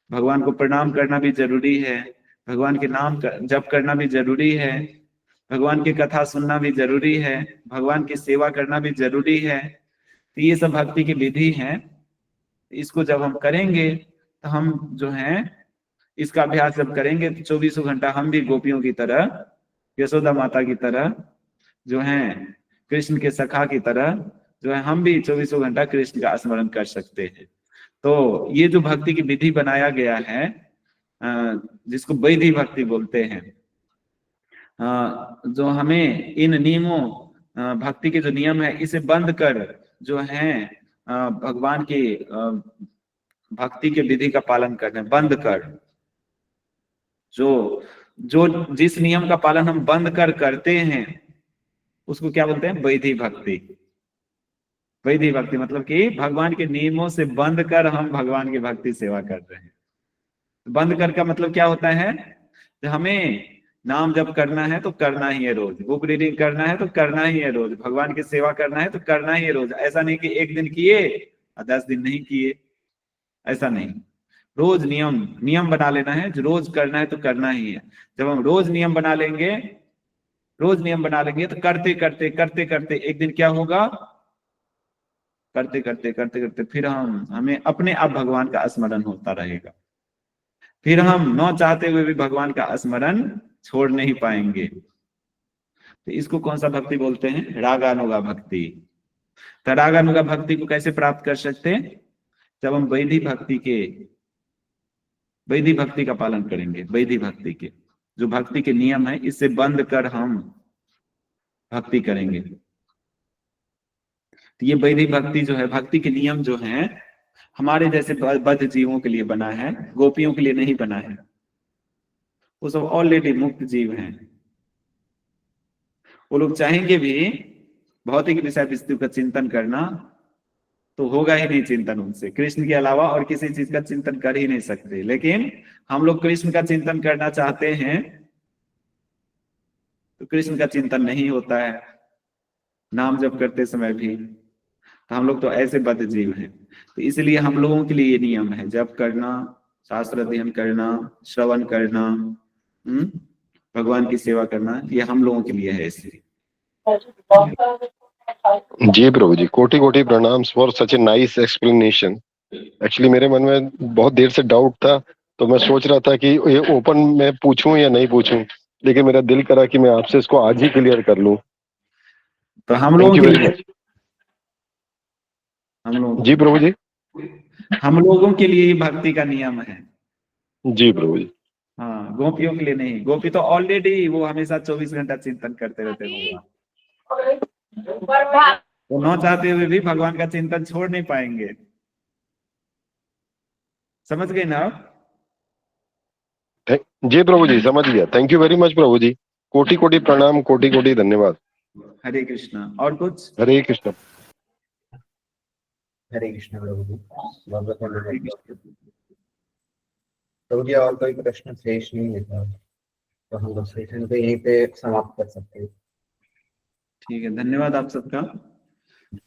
भगवान को प्रणाम करना भी जरूरी है, भगवान के नाम जप करना भी जरूरी है, भगवान की कथा सुनना भी जरूरी है, भगवान की सेवा करना भी जरूरी है। तो ये सब भक्ति की विधि है। इसको जब हम करेंगे तो हम जो है इसका अभ्यास जब करेंगे तो 24 घंटा हम भी गोपियों की तरह, यशोदा माता की तरह जो है, कृष्ण के सखा की तरह जो है, हम भी 24 घंटा कृष्ण का स्मरण कर सकते हैं। तो ये जो भक्ति की विधि बनाया गया है, जिसको वैधि भक्ति बोलते हैं, जो हमें इन नियमों, भक्ति के जो नियम है इसे बंद कर जो है भगवान की भक्ति के विधि का पालन करने बंद कर, जो जिस नियम का पालन हम बंद कर करते हैं उसको क्या बोलते हैं? वैधि भक्ति। वैधि भक्ति मतलब कि भगवान के नियमों से बंद कर हम भगवान की भक्ति सेवा कर रहे हैं। बंद कर का मतलब क्या होता है? कि हमें नाम जप करना है तो करना ही है रोज, बुक रीडिंग करना है तो करना ही है रोज, भगवान की सेवा करना है तो करना ही है रोज। ऐसा नहीं कि एक दिन किए और 10 दिन नहीं किए, ऐसा नहीं। रोज नियम बना लेना है, जो रोज करना है तो करना ही है। जब हम रोज नियम बना लेंगे तो करते करते एक दिन क्या होगा? करते करते फिर हमें अपने आप भगवान का स्मरण होता रहेगा। फिर हम न चाहते हुए भी भगवान का स्मरण छोड़ नहीं पाएंगे। तो इसको कौन सा भक्ति बोलते हैं? रागानुगा भक्ति। तो रागानुगा भक्ति को कैसे प्राप्त कर सकते हैं? जब हम वैधि भक्ति का पालन करेंगे। वैधि भक्ति के जो भक्ति के नियम है इससे बंद कर हम भक्ति करेंगे। तो ये वैधि भक्ति जो है, भक्ति के नियम जो हैं हमारे जैसे बद्ध जीवों के लिए बना है, गोपियों के लिए नहीं बना है। वो सब ऑलरेडी मुक्त जीव हैं। वो लोग चाहेंगे भी भौतिक विषय वस्तु का चिंतन करना तो होगा ही नहीं चिंतन उनसे, कृष्ण के अलावा और किसी चीज का चिंतन कर ही नहीं सकते। लेकिन हम लोग कृष्ण का चिंतन करना चाहते हैं तो कृष्ण का चिंतन नहीं होता है नाम जप करते समय भी। तो हम लोग तो ऐसे बद्ध जीव हैं। तो इसलिए हम लोगों के लिए ये नियम है, जप करना, शास्त्र अध्ययन करना, श्रवण करना, भगवान की सेवा करना, ये हम लोगों के लिए है। इसलिए जी प्रभु जी, कोटि कोटि प्रणाम for such a nice explanation. Actually मेरे मन में बहुत देर से डाउट था, तो मैं सोच रहा था कि ये ओपन में पूछूं या नहीं पूछूं, लेकिन मेरा दिल करा कि मैं आपसे इसको आज ही क्लियर कर लूं। तो हम लोगों के लिए, जी प्रभु जी, हम लोगों के लिए भक्ति का नियम है। जी प्रभु जी। हाँ, गोपियों के लिए नहीं। गोपी तो ऑलरेडी वो हमेशा 24 घंटा चिंतन करते रहते हैं। वो न चाहते हुए भी भगवान का चिंतन छोड़ नहीं पाएंगे। समझ गए ना आप? जी प्रभु जी, समझ गया। थैंक यू वेरी मच प्रभु जी। कोटि कोटि प्रणाम, कोटि कोटि धन्यवाद। हरे कृष्णा। और कुछ? हरे कृष्ण। हरे कृष्ण प्रभु जी, बहुत बहुत धन्यवाद प्रभु जी। और कोई प्रश्न शेष नहीं है तो हम लोग सेशन को यहीं पे समाप्त कर सकते हैं। ठीक है, धन्यवाद आप सबका।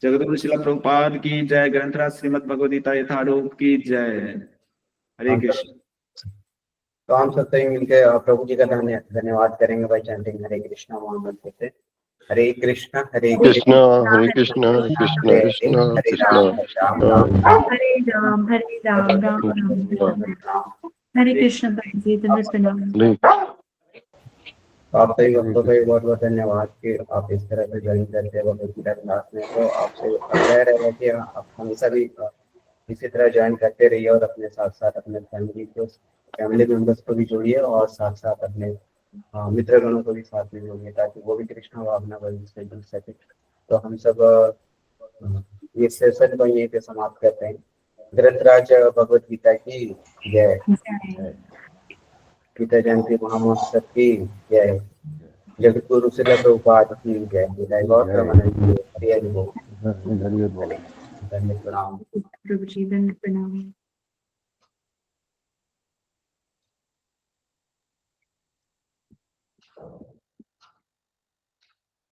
जगतगुरु श्रील प्रभुपाद की जय। ग्रंथराज श्रीमद् भगवद गीता यथारूप की जय। हरे कृष्ण। तो हम सब कहीं मिलकर प्रभु जी का धन्यवाद करेंगे भाई चैंटिंग हरे कृष्णा महामंत्र से। हरे कृष्णा हरे कृष्णा हरे कृष्णा कृष्णा कृष्णा कृष्णा हरे राम हरे कृष्ण। आप सभी भक्तों का बहुत बहुत धन्यवाद कि आप इस तरह से ज्वाइन करते हैं भगवद गीता क्लास में। तो आपसे आग्रह रहेगा कि आप हमेशा भी इसी तरह ज्वाइन करते रहिए और अपने साथ साथ अपने फैमिली मेंबर्स को भी जोड़िए और साथ साथ अपने मित्रगणों को भी साथ में जोड़िए ताकि वो भी कृष्ण भावना से जुड़ सके। तो हम सब ये सेशन को यहीं पे समाप्त करते हैं। ग्रंथराज भगवद गीता की जय। गीता जयंती महामहोत्सव की जय। जगत गुरु श्रील प्रभुपाद की जय। जय गौतम हरि हरि बोल। धन्यवाद। धन्य प्रणाम। प्रभु जी, धन्य प्रणाम।